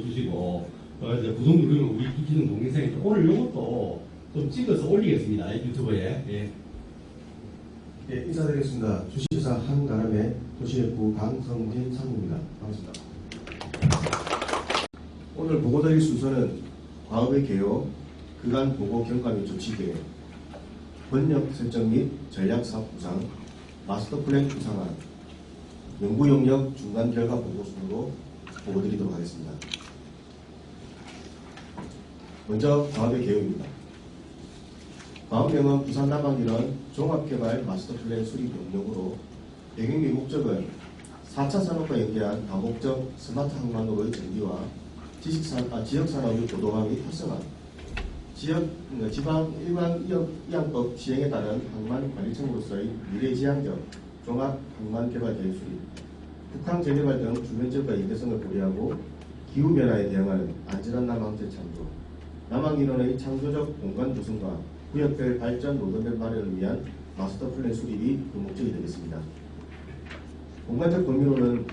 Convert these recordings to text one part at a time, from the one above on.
주시고 이제 구독 누르면 우리 기능 동영상이 오늘 이것도 좀 찍어서 올리겠습니다. 유튜브에. 예. 예, 인사드리겠습니다. 주식회사 한나람의 도시예부 강성진 상무입니다. 반갑습니다. 오늘 보고드릴 순서는 과업의 개요, 그간 보고 경과 및 조치 계획, 번역 설정 및 전략사업 구상, 마스터 플랜 구상안, 연구 용역 중간 결과 보고 순으로 보고드리도록 하겠습니다. 먼저 과업의 개요입니다. 과업명은 부산 남항이런 종합개발 마스터 플랜 수립 용역으로 배경 및 목적은 4차 산업과 연계한 다목적 스마트 항만로의 전기와 지역산업의 고도화 및 활성화, 지방 일반 이양법 시행에 따른 항만관리청으로서의 미래지향적 종합 항만개발 계획 수립, 북한 재개발 등 주변 지역과 연계성을 고려하고 기후변화에 대응하는 안전한 남항 재창조, 남항 인원의 창조적 공간 구성과 구역별 발전 로드맵 마련을 위한 마스터 플랜 수립이 그 목적이 되겠습니다. 공간적 범위로는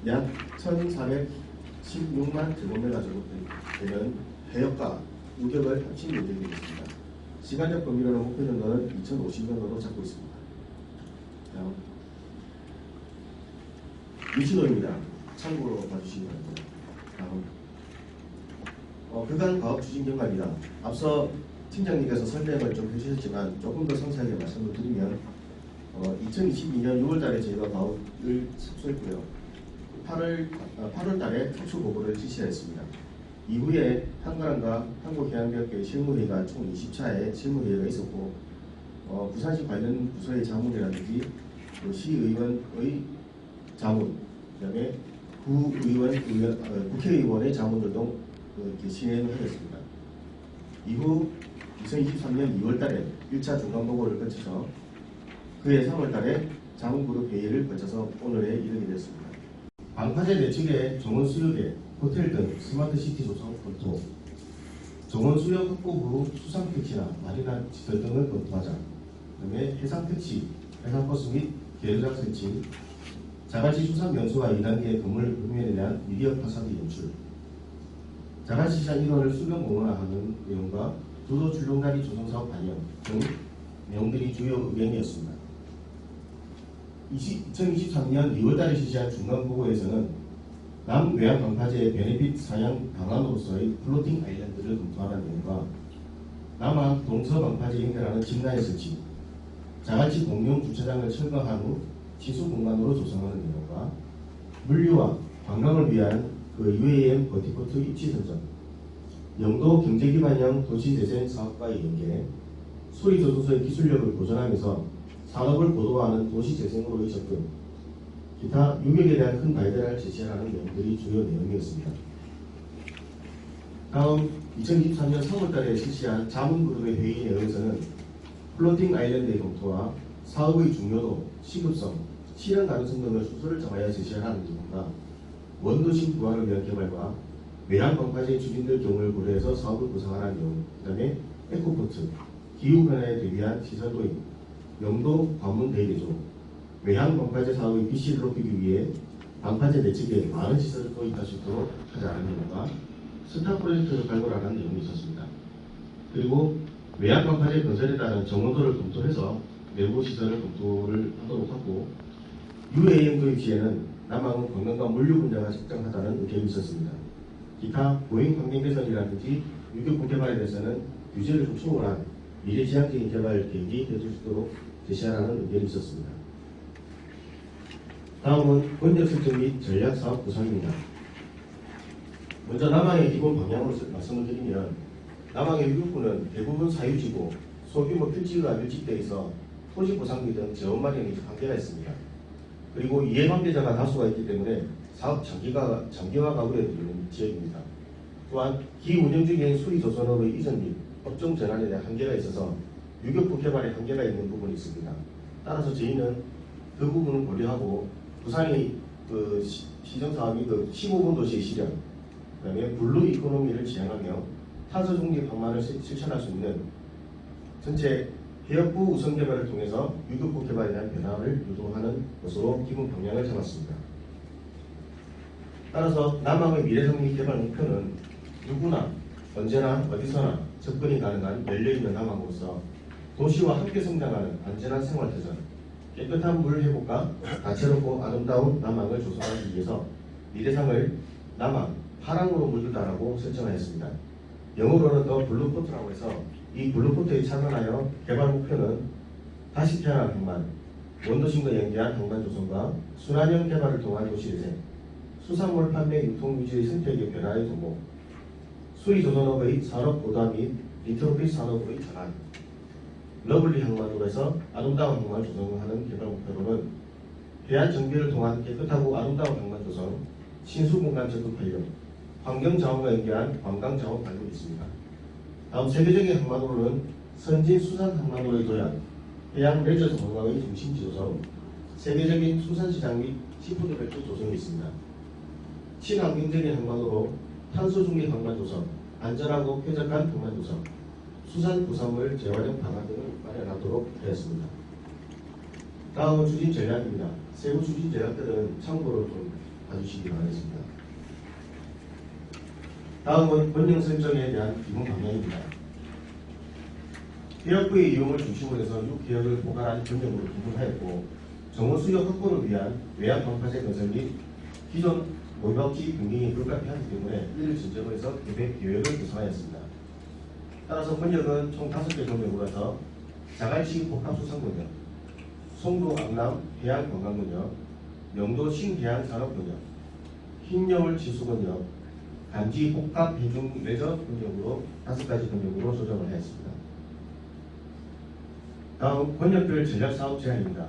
약 1,416만 제곱미터 정도 되는 해역과 우격을 합친 예정이겠습니다. 시간적 범위로는 목표 연도는 2050년도로 잡고 있습니다. 다음 위치도입니다. 참고로 봐주시기 바랍니다. 다음 그간 과업 추진 경과입니다. 앞서 팀장님께서 설명을 좀 해주셨지만 조금 더 상세하게 말씀을 드리면 2022년 6월달에 저희가 과업을 착수했고요. 8월달에 특수 보고를 실시했습니다. 이후에 한가람과 한국해양대학교의 실무회의가 총 20차의 실무회의가 있었고 부산시 관련 부서의 자문이라든지 시의원의 자문, 그다음에 국회의원의 자문들도 진행을 하였습니다. 이후 2023년 2월달에 1차 중간보고를 거쳐서 그해 3월달에 자문그룹 회의를 거쳐서 오늘에 이르게 되었습니다. 방파제 내측의 정원 수역에 호텔 등 스마트 시티 조성 검토, 정원 수역 확보 후 수상 택시나 마리나 시설 등을 검토하자. 그다음에 해상 택시, 해상 버스 및 계류장 설치, 자갈치 수상 명소와 2단계 건물 흠면에 대한 미디어 파사드 연출, 자갈치 시장 일원을 수변 공원화하는 내용과 주도 출렁다리 조성사업 반영 등 내용들이 주요 의견이었습니다. 2023년 2월달에 실시한 중간보고에서는 남외양 방파제의 베네핏 사양 방안으로서의 플로팅 아일랜드를 검토하는 내용과 남항 동서 방파제 연결하는 진라의 설치, 자갈치 공용 주차장을 철거한 후 시수 공간으로 조성하는 내용과 물류와 관광을 위한 UAM 버티포트 입지 선정, 영도 경제기반형 도시재생 사업과의 연계, 수리조선소의 기술력을 보존하면서 산업을 고도화하는 도시재생으로의 접근, 기타 유격에 대한 큰 가이드라인을 제시하라는 내용들이 주요 내용이었습니다. 다음 2023년 3월달에 실시한 자문그룹의 회의 내용에서는 플로팅 아일랜드의 검토와 사업의 중요도, 시급성, 실현 가능성 등을 순서를 정하여 제시하라는 내용과 원도심 부활을 위한 개발과 외양 방파제 주민들 경우를 고려해서 사업을 구성하라는 내용, 그 다음에 에코포트, 기후변화에 대비한 시설 도입, 영도 관문 대개조, 외양 방파제 사업의 비시를 높이기 위해 방파제 내측에 많은 시설을 도입할 수 있도록 하자는 내용과 스타 프로젝트를 발굴하라는 내용이 있었습니다. 그리고 외양 방파제 건설에 따른 정원도를 검토해서 내부 시설을 검토를 하도록 하고 UAM 도입 시에는 남항은 관광과 물류 분야가 적정하다는 의견이 있었습니다. 기타 보행 환경 개선이라든지 유격부 개발에 대해서는 규제를 좀 초월한 미래지향적인 개발 계획이 되어질 수 있도록 제시하라는 의견이 있었습니다. 다음은 번역 설정 및 전략 사업 구상입니다. 먼저 남항의 기본 방향으로 말씀을 드리면 남항의 유격부는 대부분 사유지고 소규모 필지가 밀집되어 있어 토지 보상비 등 재원 마련이 한계가 있습니다. 그리고 이해 관계자가 다수가 있기 때문에 사업 장기화가 우려되는 지역입니다. 또한 기운영 중인 수리조선업의 이전 및 업종 전환에 대한 한계가 있어서 유격부 개발에 한계가 있는 부분이 있습니다. 따라서 저희는 그 부분을 고려하고 부산의 시정사업이 15분 도시의 실현, 그다음에 블루 이코노미를 지향하며 탄소 중립 방안을 실천할 수 있는 전체 해역부 우선 개발을 통해서 유격부 개발에 대한 변화를 유도하는 것으로 기본 방향을 잡았습니다. 따라서 남항의 미래상립 개발 목표는 누구나 언제나 어디서나 접근이 가능한 열려있는 남항으로서 도시와 함께 성장하는 안전한 생활태전, 깨끗한 물 회복과 다채롭고 아름다운 남항을 조성하기 위해서 미래상을 남항 파랑으로 물들다라고 설정하였습니다. 영어로는 더 블루포트라고 해서 이 블루포트에 참여하여 개발 목표는 다시 태어난 항만, 원도심과 연계한 항만 조성과 순환형 개발을 통한 도시재생, 수산물 판매 유통 유지의 생태계 변화의 도모, 수리 조선업의 산업 고도화 및 인터로핏 산업의 전환, 러블리 항만으로 해서 아름다운 항만 조성하는 개발 목표로는 해안 정비를 통한 깨끗하고 아름다운 항만 조성, 신수공간 적극 활용, 환경자원과 연계한 관광자원 발굴이 있습니다. 다음 세계적인 항만으로는 선진 수산 항만으로의 도약, 해양 레저 관광의 중심지 조성, 세계적인 수산시장 및 시푸드 벨트 조성이 있습니다. 친환경적인 항만으로 탄소 중립 항만 조성, 안전하고 쾌적한 항만 조성, 수산 부산물 재활용 방안 등을 마련하도록 하였습니다. 다음은 추진 전략입니다. 세부 추진 전략들은 참고로 좀 봐주시기 바라겠습니다. 다음은 번영 설정에 대한 기본 방향입니다. 개혁부의 이용을 중심으로 해서 6개혁을 포괄한 번영으로 구분하였고, 정원 수요 확보를 위한 외양 방파제 건설 및 기존 모유업지 변경이 불가피하기 때문에 이를 전제로 해서 계획을 구성하였습니다. 따라서 번역은 총 5개 번역으로 해서 자갈치 복합수산번역, 송도 안남 해양관광번역, 영도 신해양산업번역, 흰여울 지수번역, 간지 복합 해중 레저 번역으로 5가지 번역으로 조정을 하였습니다. 다음 번역별 전략사업 제안입니다.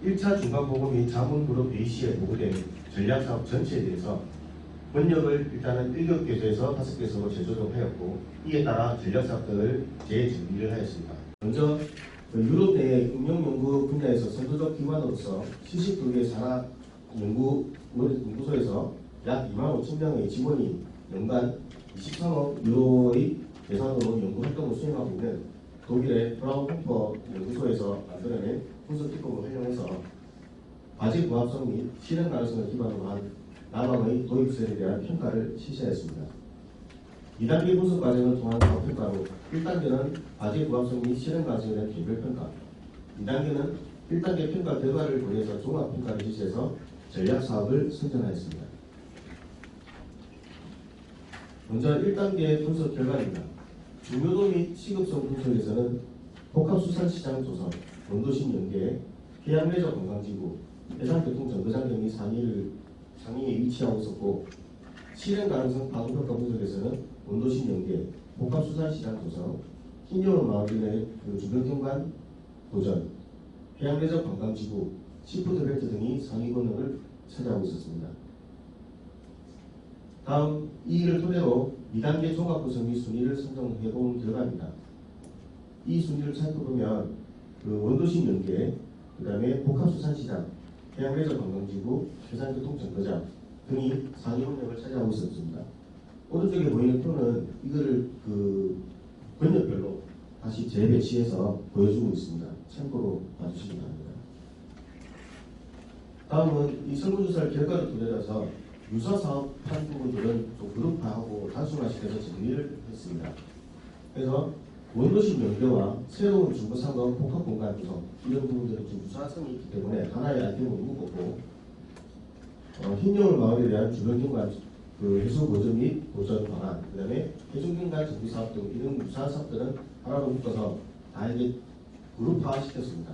1차 중간보고 및 자문그룹 회의 시에 보고된 전략사업 전체에 대해서 번역을 일단은 1개 계에서 5개서로 재조정하였고, 이에 따라 전략사업들을 재정비를 하였습니다. 먼저 유럽 내 응용연구 분야에서 선도적 기관으로서 72개 산하 연구소에서 약 25,000명의 직원이 연간 23억 유로의 예산으로 연구활동을 수행하고 있는 독일의 프라우호퍼 연구소에서 만들어낸 분석 기법을 활용해서 과제 부합성 및 실행 가능성을 기반으로 한 남항의 도입설에 대한 평가를 실시하였습니다. 2단계 분석 과정을 통한 사업평가로 1단계는 과제 부합성 및 실행 가능성에 대한 개별평가, 2단계는 1단계 평가 결과를 보내서 종합평가를 실시해서 전략사업을 선정하였습니다. 먼저 1단계 분석 결과입니다. 중요도 및 시급성 분석에서는 복합수산시장 조성, 원도심 연계, 해양레저 관광지구, 해상교통 정거장 등이 상위에 위치하고 있었고, 실행 가능성 파급평가 분석에서는 원도심 연계, 복합수산시장 조성, 흰여울 마을 내 주변경관 도전, 해양레저 관광지구, 시푸드 벨트 등이 상위 권역을 차지하고 있었습니다. 다음 이 일을 토대로 2단계 종합구성 및 순위를 선정해본 결과입니다. 이 순위를 살펴보면 원도심 연계, 그 다음에 복합수산시장, 해양레저 관광지구, 해상교통 정거장 등이 상위 권역을 차지하고 있었습니다. 오른쪽에 보이는 표는 이거를 권역별로 다시 재배치해서 보여주고 있습니다. 참고로 봐주시기 바랍니다. 다음은 이 설문조사를 결과를 토대로해서 유사사업한 부분들은 좀 그룹화하고 단순화시켜서 정리를 했습니다. 그래서 원도심 연계와 새로운 중부상업 복합공간 구성 이런 부분들은 좀 유사성이 있기 때문에 하나의 아이템으로 묶었고, 흰여울 마을에 대한 주변경관 해수 보전 및 보전 방안, 그 다음에 해중경관 정비사업 등 이런 유사한 사업들은 하나로 묶어서 다 이게 그룹화시켰습니다.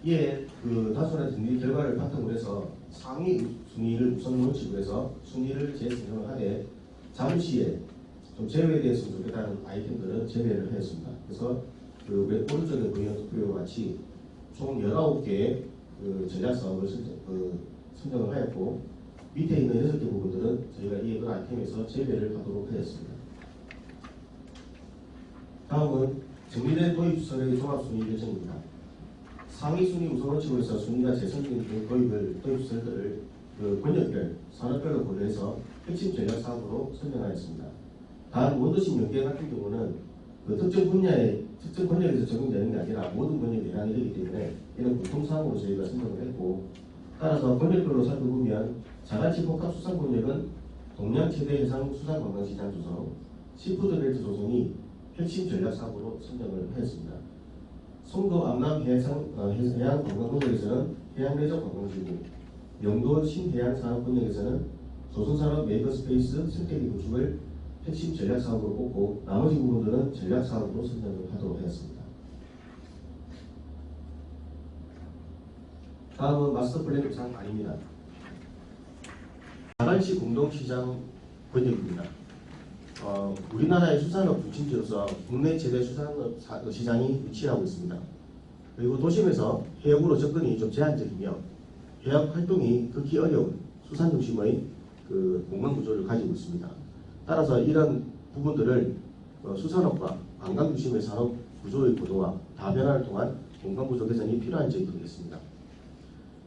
이에 단순한 정리 결과를 바탕으로 해서 상위 순위를 우선 원칙으로 해서 순위를 재선정을 하되 잠시에 좀 제외에 대해서 좋겠다는 아이템들은 제외를 하였습니다. 그래서 오른쪽에 보이는 투표와 같이 총 19개의 전략사업을 선정을 하였고, 밑에 있는 6개 부분들은 저희가 이 아이템에서 제외를 하도록 하였습니다. 다음은 정리된 도입설의 종합순위 결정입니다. 상위 순위 우선 원칙으로 해서 순위가 재선된 도입설들을 권역별, 산업별로 분류해서 핵심 전략 사업으로 선정하였습니다. 단 원도심 연계 같은 경우는 특정 분야의 특정 권역에서 적용되는 게 아니라 모든 권역에 해당이 되기 때문에 이는 공통사항으로 저희가 선정을 했고, 따라서 권역별로 살펴보면 자갈치 복합수산권역은 동양 최대 해상 수산관광시장 조성, 시푸드벨트 조성이 핵심 전략사업으로 선정을 하였습니다. 송도 암남 해양관광권역에서는 해양레저 관광지구, 영도 신해양산업권역에서는 조선산업 메이커스페이스 생태계 구축을 핵심 전략사업으로 꼽고 나머지 부분들은 전략사업으로 선정을 하도록 하였습니다. 다음은 마스터플랜 구상안입니다. 자갈치 공동시장 권역입니다. 우리나라의 수산업 중심지로서 국내 최대 수산업 시장이 위치하고 있습니다. 그리고 도심에서 해역으로 접근이 좀 제한적이며 해역 활동이 극히 어려운 수산 중심의 공간 구조를 가지고 있습니다. 따라서 이런 부분들을 수산업과 관광 중심의 산업 구조의 구도와 다변화를 통한 공간 구조 개선이 필요한 점이 되겠습니다.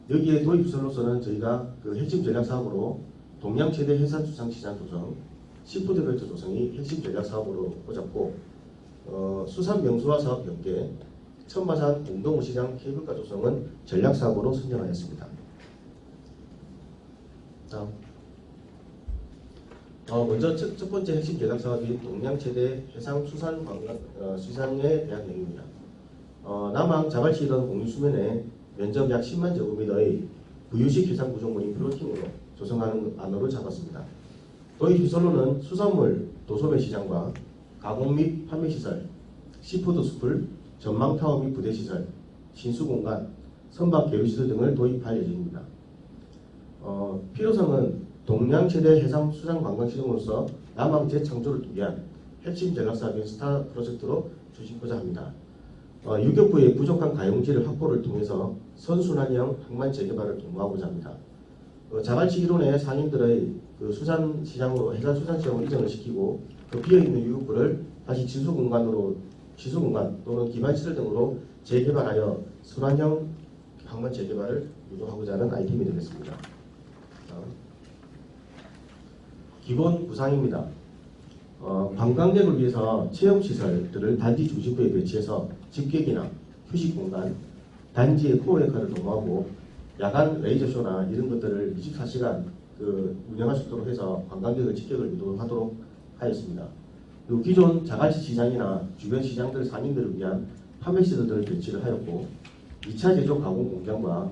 여기에 도입 부서로서는 저희가 핵심 전략 사업으로 동양 최대 해산수산시장 조성, 시푸드벨트 조성이 핵심 전략 사업으로 꽂았고 수산 명소화 사업 연계, 천마산 공동시장 케이블카 조성은 전략 사업으로 선정하였습니다. 다음. 먼저 첫 번째 핵심 전략 사업인 동양 최대 해상 수산 관광 시장에 대한 내용입니다. 남항 자갈치 이런 공유 수면에 면적 약 10만 제곱미터의 부유식 해상 구조물인 플로팅으로 조성하는 안으로 잡았습니다. 도입 기술로는 수산물 도소매 시장과 가공 및 판매 시설, 시푸드 숲을, 전망타워 및 부대 시설, 신수 공간, 선박 계류 시설 등을 도입할 예정입니다. 필요성은 동양 최대 해상 수산 관광 시장으로서 남항 재창조를 위한 핵심 전략 사업인 스타 프로젝트로 추진하고자 합니다. 유격부의 부족한 가용지를 확보를 통해서 선순환형 항만 재개발을 도모하고자 합니다. 자갈치 이론의 상인들의 수산 시장으로 해산 수산 시장으로 이전을 시키고 비어 있는 유격부를 다시 지수 공간 또는 기반 시설 등으로 재개발하여 순환형 항만 재개발을 유도하고자 하는 아이템이 되겠습니다. 기본 구상입니다. 관광객을 위해서 체험시설들을 단지 중심부에 배치해서 집객이나 휴식 공간, 단지의 코어 역할을 도모하고 야간 레이저쇼나 이런 것들을 24시간 운영할 수 있도록 해서 관광객의 집객을 유도하도록 하였습니다. 그리고 기존 자갈치 시장이나 주변 시장들 상인들을 위한 판매시설들을 배치를 하였고 2차 제조 가공 공장과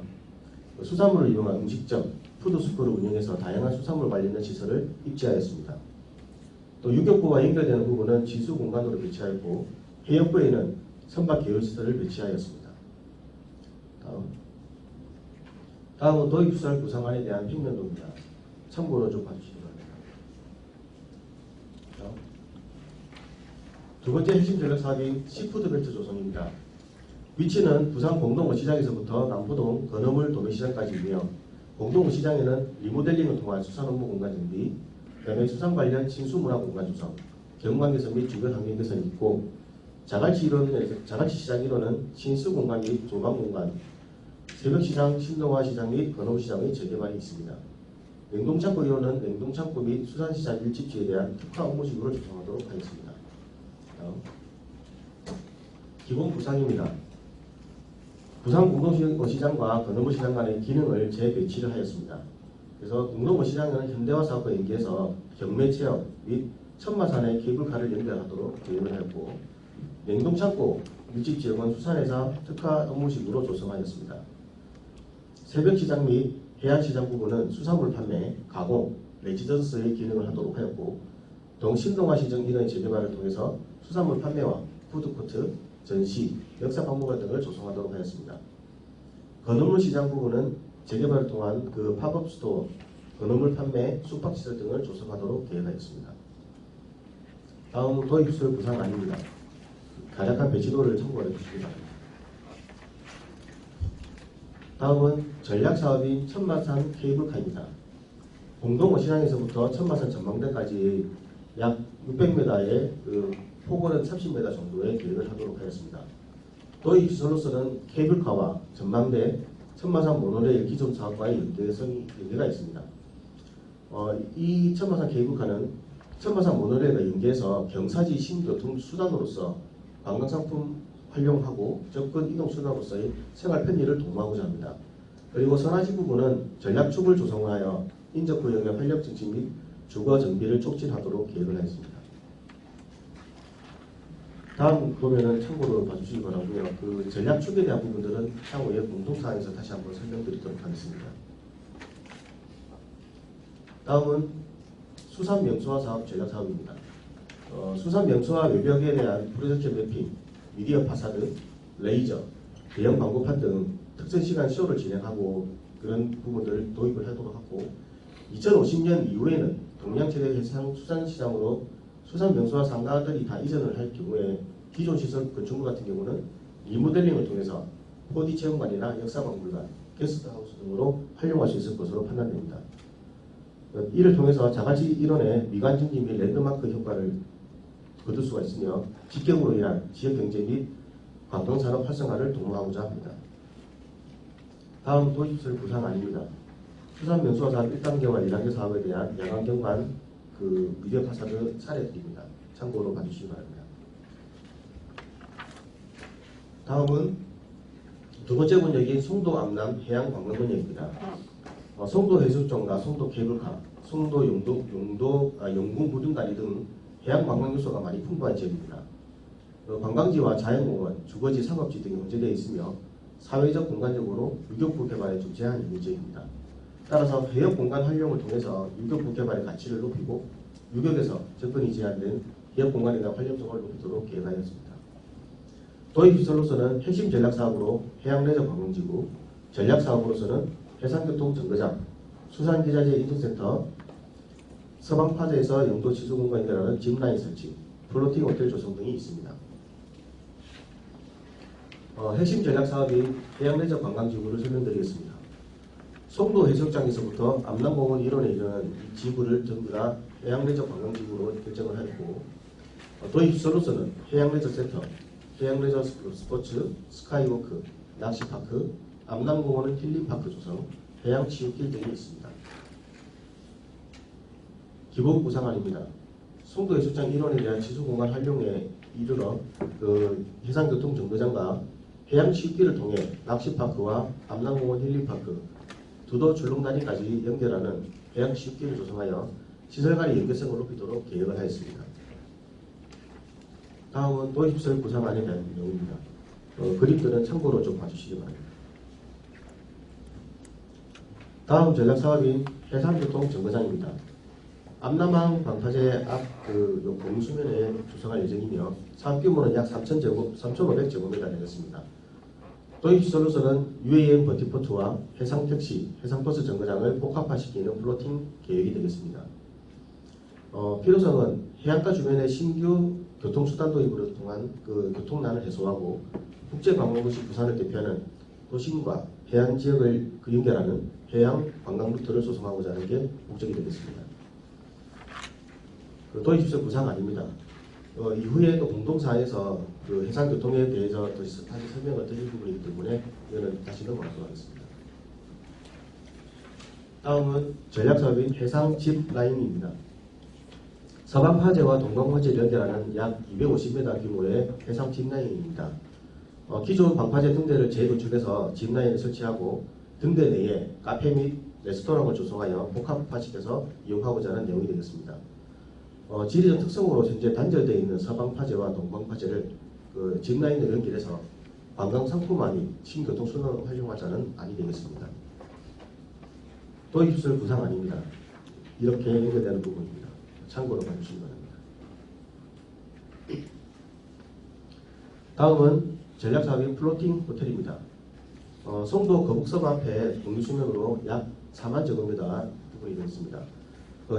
수산물을 이용한 음식점, 푸드스쿨을 운영해서 다양한 수산물 관련된 시설을 입지하였습니다. 또 유격부와 연결되는 부분은 지수 공간으로 배치하였고 해역부에는 선박 계열시설을 배치하였습니다. 다음은 도입수산 구상안에 대한 평면도입니다. 참고로 좀 봐주시기 바랍니다. 두 번째 핵심 전략 사업인 시푸드벨트 조성입니다. 위치는 부산 공동어 시장에서부터 남포동 건어물 도매시장까지이며 공동어 시장에는 리모델링을 통한 수산 업무 공간 정비, 그다음에 수산 관련 신수문화 공간 조성, 경관 개선 및 주변 환경 개선이 있고 자갈치 시장 1호는 신수 공간 및 조망 공간, 새벽시장, 신동화 시장 및 건어물 시장의 재개발이 있습니다. 냉동창고 1호는 냉동창고 및 수산시장 밀집지에 대한 특화 업무지구를 조성하도록 하겠습니다. 기본 구상입니다. 부산 공동시장과 건어물 시장 간의 기능을 재배치를 하였습니다. 그래서 공동어 시장은 현대화 사업과 연계해서 경매 체험 및 천마산의 케이블카를 연결하도록 계획을 하였고 냉동창고 밀집지역은 수산회사 특화 업무식으로 조성하였습니다. 새벽시장 및 해안시장 부분은 수산물 판매, 가공, 레지던스의 기능을 하도록 하였고 동신동화 시장 인의 재개발을 통해서 수산물 판매와 푸드코트, 전시, 역사박물관 등을 조성하도록 하였습니다. 건어물 시장 부분은 재개발을 통한 팝업 스토어, 건어물 판매, 숙박시설 등을 조성하도록 계획하였습니다. 다음은 도입수요 구상안입니다. 간략한 배치도를 참고해 주시기 바랍니다. 다음은 전략사업인 천마산 케이블카입니다. 공동어 시장에서부터 천마산 전망대까지 약 600m의 폭은 30m 정도의 계획을 하도록 하였습니다. 도입 시설로서는 케이블카와 전망대, 천마산 모노레일 기존 사업과의 연계가 있습니다. 이 천마산 케이블카는 천마산 모노레일과 연계해서 경사지 신교통 수단으로서 관광상품 활용하고 접근 이동 수단으로서의 생활 편리를 도모하고자 합니다. 그리고 선화지 부분은 전략축을 조성하여 인접구역의 활력 증진 및 주거 정비를 촉진하도록 계획을 했습니다. 다음 보면은 참고로 봐주시기 바라고요. 그 전략축에 대한 부분들은 향후에 공동사항에서 다시 한번 설명드리도록 하겠습니다. 다음은 수산 명소화 사업 전략 사업입니다. 수산 명소화 외벽에 대한 프로젝트 매핑, 미디어 파사드, 레이저, 대형 광고판 등 특정 시간 쇼를 진행하고 그런 부분들을 도입을 하도록 하고 2050년 이후에는 동양 최대 해상 수산시장으로 수산 명소화 상가들이 다 이전을 할 경우에 기존 시설 건축물 같은 경우는 리모델링을 통해서 4D 체험관이나 역사박물관, 게스트하우스 등으로 활용할 수 있을 것으로 판단됩니다. 이를 통해서 자가지 일원의 미관 증지 및 랜드마크 효과를 거둘 수가 있으며 직경으로 인한 지역경제 및 관광산업 활성화를 도모하고자 합니다. 다음 도시시설 구상안입니다. 수산 명소화 사업 1단계와 2단계 사업에 대한 야간 경관 미디어 파사드 사례들입니다. 참고로 봐주시기 바랍니다. 다음은 두 번째 권역인 송도 암남 해양 관광 권역입니다. 송도 해수욕장과 송도 케이블카, 송도 영궁 부둰다리 등 해양 관광 요소가 많이 풍부한 지역입니다. 관광지와 자연공원, 주거지, 상업지 등이 혼재되어 있으며 사회적 공간적으로 유격부 개발에 적재한 있는 지역입니다. 따라서 해역 공간 활용을 통해서 유격부 개발의 가치를 높이고 유격에서 접근이 제한된 해역 공간에 대한 활용성을 높이도록 계획하였습니다. 도입시설로서는 핵심 전략사업으로 해양레저 관광지구, 전략사업으로서는 해상교통 정거장, 수산기자재 인증센터, 서방파제에서 영도 지수공간 연결하는 짚라인 설치, 플로팅 호텔 조성 등이 있습니다. 핵심 전략사업인 해양레저 관광지구를 설명드리겠습니다. 송도 해수욕장에서부터 암남공원 일원에 이르는 이 지구를 전부 다 해양레저 관광지구로 결정을 하였고 도입시설로서는 해양레저센터, 해양레저 스포츠, 스카이워크, 낚시파크, 암남공원은 힐링파크 조성, 해양치유길 등이 있습니다. 기본 구상안입니다. 송도 해수욕장 일원에 대한 지수공간 활용에 이르러 해상교통 정거장과 해양치유길을 통해 낚시파크와 암남공원 힐링파크, 두도 줄롱다리까지 연결하는 해양치유길을 조성하여 시설 간의 연계성을 높이도록 계획을 하였습니다. 다음은 도입시설 구상안에 대한 내용입니다. 그림들은 참고로 좀 봐주시기 바랍니다. 다음 전략사업인 해상교통 정거장입니다. 암남항 방파제 앞 공수면에 조성할 예정이며 사업 규모는 약 3,500제곱미터 되겠습니다. 도입시설로서는 UAM 버티포트와 해상택시, 해상버스 정거장을 복합화시키는 플로팅 계획이 되겠습니다. 필요성은 해안가 주변의 신규 교통수단 도입으로 통한 교통난을 해소하고 국제관광도시 부산을 대표하는 도심과 해안 지역을 연결하는 해양 관광 루트를 조성하고자 하는 게 목적이 되겠습니다. 도입시설 구상안입니다. 이후에 또 공동사에서 해상교통에 대해서 다시 설명을 드릴 부분이기 때문에 이거는 다시 넘어가도록 하겠습니다. 다음은 전략사업인 해상짚라인입니다. 서방파제와 동방파제를 연결하는 약 250m 규모의 해상짚라인입니다. 기존 방파제 등대를 재건축해서 짚라인을 설치하고 등대 내에 카페 및 레스토랑을 조성하여 복합화시켜서 이용하고자 하는 내용이 되겠습니다. 지리적 특성으로 현재 단절되어 있는 서방파제와 동방파제를 짚라인을 연결해서 관광 상품화 및 신교통수단으로 활용하자는 안이 되겠습니다. 도입시설 구상안입니다. 이렇게 연결되는 부분입니다. 참고로 봐주시기 바랍니다. 다음은 전략사업인 플로팅 호텔입니다. 송도 거북섬 앞에 공유수면으로 약 4만 제곱미터 부분이 되겠습니다.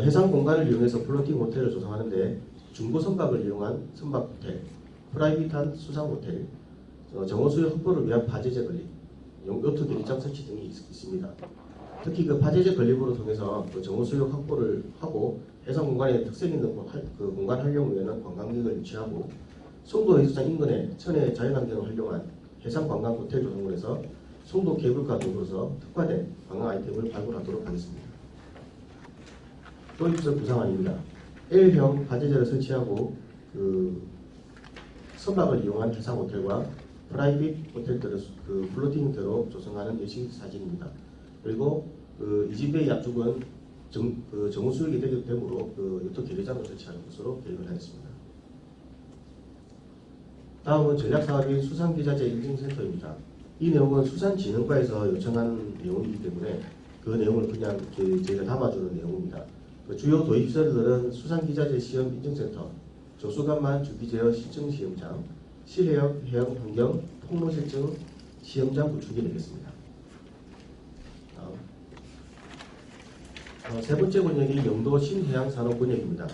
해상 공간을 이용해서 플로팅 호텔을 조성하는데 중고 선박을 이용한 선박 호텔, 프라이빗한 수상 호텔, 정호수의 확보를 위한 파제제 건립, 요트 대기장 설치 등이 있습니다. 특히 파제제 건립으로 통해서 정호수역 확보를 하고 해상 공간에 특색 있는 공간 활용 외에는 관광객을 유치하고 송도 해수장 인근에 천혜 자연환경을 활용한 해상 관광 호텔 조성을 해서 송도 케이블카 등으로서 특화된 관광 아이템을 발굴하도록 하겠습니다. 도입시설 구상안입니다. L형 파제제를 설치하고 선박을 이용한 해상 호텔과 프라이빗 호텔들을 플로팅 호텔로 조성하는 예시 사진입니다. 그리고 그 이진배의 압축은 정원 수역이 되므로 유토 계류장을 설치하는 것으로 계획을 하였습니다. 다음은 전략사업인 수산기자재 인증센터입니다. 이 내용은 수산진흥과에서 요청한 내용이기 때문에 그 내용을 그냥 이렇게 저희가 담아주는 내용입니다. 그 주요 도입시설들은 수산기자재 시험 인증센터, 조수간만 주기제어 실증 시험장, 실해역 해양 환경 폭로 실증 시험장 구축이 되겠습니다. 세 번째 권역이 영도 신해양산업권역입니다.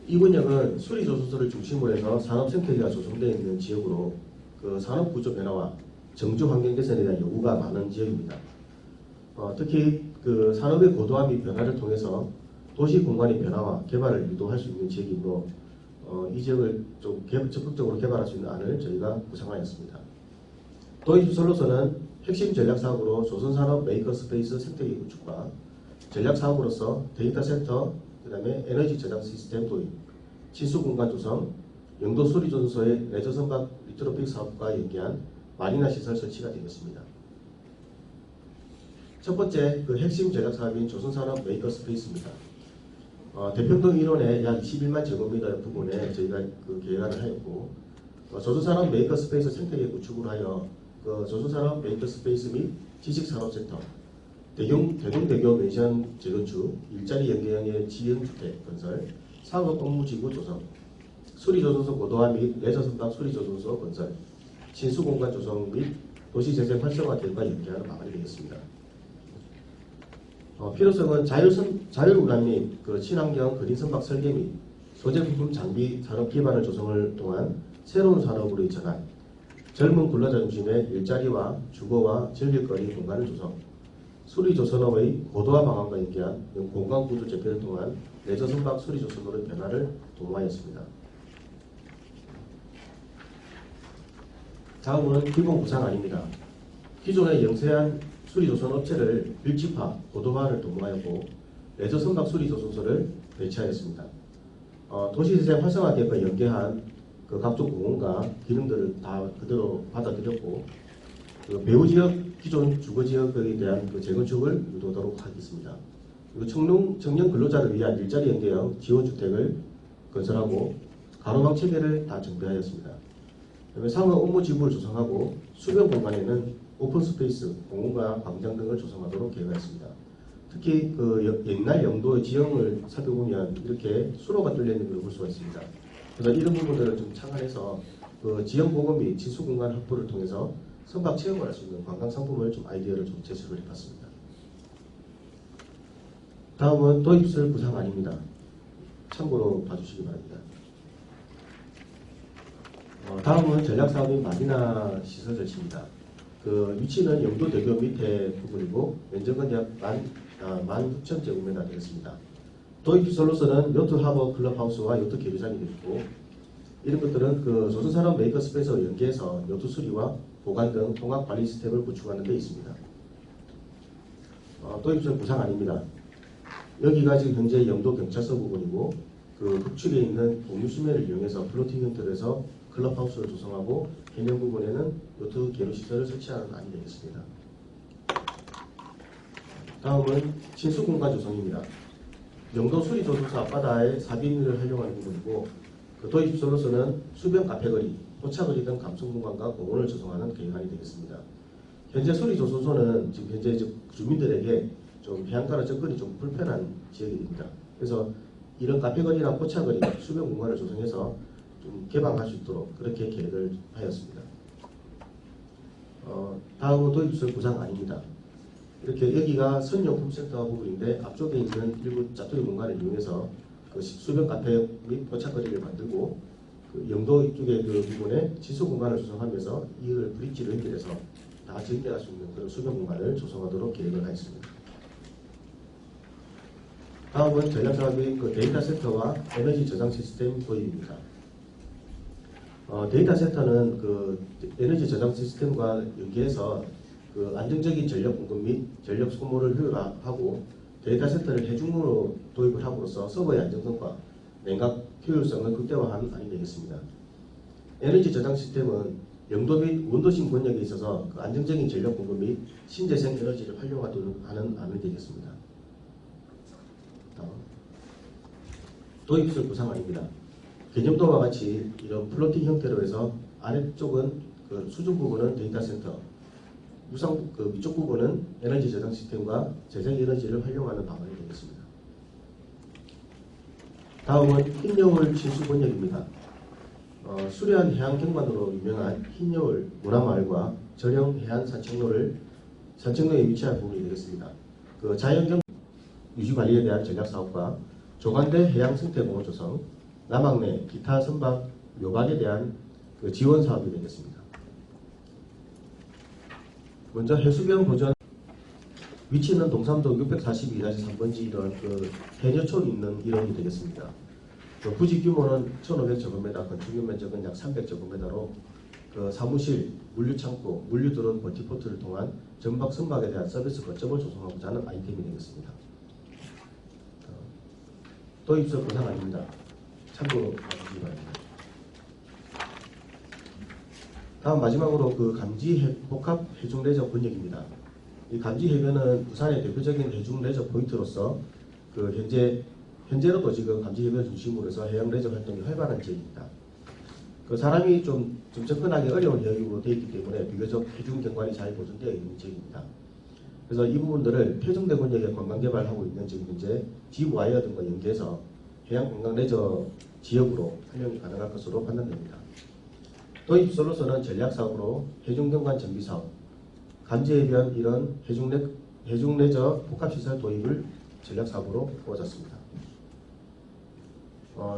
이 권역은 수리조선소를 중심으로 해서 산업 생태계가 조성되어 있는 지역으로 그 산업 구조 변화와 정주 환경 개선에 대한 요구가 많은 지역입니다. 특히 그 산업의 고도화 및 변화를 통해서 도시 공간의 변화와 개발을 유도할 수 있는 지역이므로 이 지역을 좀 적극적으로 개발할 수 있는 안을 저희가 구상하였습니다. 도입시설로서는 핵심 전략사업으로 조선산업 메이커스페이스 생태계 구축과 전략사업으로서 데이터센터, 그 다음에 에너지 저장 시스템 도입, 친수공간 조성, 영도 수리조선소의 레저선박 리트로픽 사업과 연계한 마리나 시설 설치가 되겠습니다. 첫 번째 그 핵심 전략사업인 조선산업 메이커스페이스입니다. 대평동 일원에 약 21만 제곱미터 부분에 저희가 그 계획안을 하였고, 조선산업 메이커스페이스 생태계 구축을 하여 그 조선산업 메이커스페이스 및 지식산업센터, 대동대교 멘션 재건축, 일자리 연계형의 지형주택 건설, 상업 업무지구 조성, 수리조선소 고도화 및 레저선박 수리조선소 건설, 친수공간 조성 및 도시재생 활성화 등과 연계하는 방안이 되겠습니다. 필요성은 자율운항 및 그 친환경 그린선박 설계 및 소재부품 장비 산업 기반을 조성을 통한 새로운 산업으로의 전환, 젊은 근로자 중심의 일자리와 주거와 즐길거리 공간을 조성, 수리조선업의 고도화 방안과 연계한 공간구조 재편을 통한 레저선박 수리조선업의 변화를 도모하였습니다. 다음은 기본 구상안입니다. 기존의 영세한 수리조선 업체를 밀집화, 고도화를 도모하였고 레저선박 수리조선소를 배치하였습니다. 도시재생 활성화 계획과 연계한 그 각종 공원과 기능들을 다 그대로 받아들였고 그 배후지역 기존 주거지역에 대한 그 재건축을 유도하도록 하겠습니다. 그리고 청년 근로자를 위한 일자리 연계형 지원주택을 건설하고 가로막 체계를 다 정비하였습니다. 그다음에 상업 업무지구를 조성하고 수변 공간에는 오픈스페이스, 공원과 광장 등을 조성하도록 계획하였습니다. 특히 그 옛날 영도의 지형을 살펴보면 이렇게 수로가 뚫려 있는 걸 볼 수가 있습니다. 그래서 이런 부분들을 좀 착안해서 그 지형 보건 및 지수 공간 확보를 통해서 선박 체험을 할 수 있는 관광 상품을 좀 아이디어를 좀 제시를 해봤습니다. 다음은 도입시설 구상안입니다. 참고로 봐주시기 바랍니다. 다음은 전략사업인 마리나 시설 설치입니다. 그 위치는 영도대교 밑에 부분이고 면적은 약 16,000제곱미터 되겠습니다. 도입시설로서는 요트 하버 클럽하우스와 요트 계류장이 되고 이런 것들은 그 조선산업 메이커스페이스와 연계해서 요트 수리와 보관 등 통합 관리 시스템을 구축하는 데 있습니다. 도입시설 구상안입니다. 여기가 지금 현재 영도 경찰서 부분이고 그 북측에 있는 공유수면을 이용해서 플로팅 형태로 해서 클럽하우스를 조성하고 해변 부분에는 요트 계류 시설을 설치하는 안이 되겠습니다. 다음은 친수공간 조성입니다. 영도 수리조선소 앞바다의 사비를 활용하는 부분이고 그 도입시설로서는 수변 카페거리, 포차거리 등 감성공간과 공원을 조성하는 계획안이 되겠습니다. 현재 수리조선소는 지금 현재 주민들에게 좀 해안가로 접근이 좀 불편한 지역이 됩니다. 그래서 이런 카페거리나 포차거리, 수변 공간을 조성해서 좀 개방할 수 있도록 그렇게 계획을 하였습니다. 다음은 도입시설 구상안입니다. 이렇게 여기가 선용품센터 부분인데 앞쪽에 있는 일부 짜투리 공간을 이용해서 그 수변 카페 및 포차거리를 만들고 그 영도 이쪽에 그 부분에 지수 공간을 조성하면서 이를 브릿지를 연결해서 다 전개할 수 있는 그런 수변 공간을 조성하도록 계획을 하였습니다. 다음은 전략사업인 그 데이터센터와 에너지 저장 시스템 도입입니다. 데이터센터는 그 에너지 저장 시스템과 연계해서 그 안정적인 전력 공급 및 전력 소모를 효율화하고 데이터센터를 해중으로 도입을 함으로써 서버의 안정성과 냉각 효율성을 극대화하는 안이 되겠습니다. 에너지 저장 시스템은 영도 및 원도심 권역에 있어서 그 안정적인 전력 공급 및 신재생 에너지를 활용하도록 하는 안이 되겠습니다. 다음. 도입설 구상안입니다. 개념도와 같이 이런 플로팅 형태로 해서 아래쪽은 그 수중 부분은 데이터 센터, 유상 그 위쪽 부분은 에너지 저장 시스템과 재생 에너지를 활용하는 방안이 되겠습니다. 다음은 흰여울 친수 번역입니다. 수려한 해안 경관으로 유명한 흰여울 문화마을과 저령 해안 산책로에 위치한 부분이 되겠습니다. 그 자연경 유지 관리에 대한 전략 사업과 조간대 해양 생태 보호 조성, 남항내 기타 선박 묘박에 대한 그 지원 사업이 되겠습니다. 먼저 해수변 보전 위치는 동삼도 642-3번지 이런 그 해녀촌이 있는 일원이 되겠습니다. 그 부지 규모는 1,500제곱미터, 건축 면적은 약 300제곱미터로 그 사무실, 물류창고, 물류드론 버티포트를 통한 전박 선박에 대한 서비스 거점을 조성하고자 하는 아이템이 되겠습니다. 도입설 구상안입니다. 참고로 해주시기 바랍니다. 다음 마지막으로 그 감지 복합 해중 레저 번역입니다. 이 감지 해변은 부산의 대표적인 해중 레저 포인트로서 그 현재로도 지금 감지 해변 중심으로 해서 해양 레저 활동이 활발한 지역입니다. 그 사람이 좀 접근하기 어려운 해역으로 되어 있기 때문에 비교적 해중 경관이 잘 보존되어 있는 지역입니다. 그래서 이 부분들을 태종대 번역에 관광 개발하고 있는 지금 현재 지와이어 등과 연계해서 해양 관광 레저 지역으로 활용이 가능할 것으로 판단됩니다. 도입 솔로서는 전략 사업으로 해중 경관 정비 사업, 감지해변 이런 해중 레저 복합시설 도입을 전략 사업으로 보았습니다.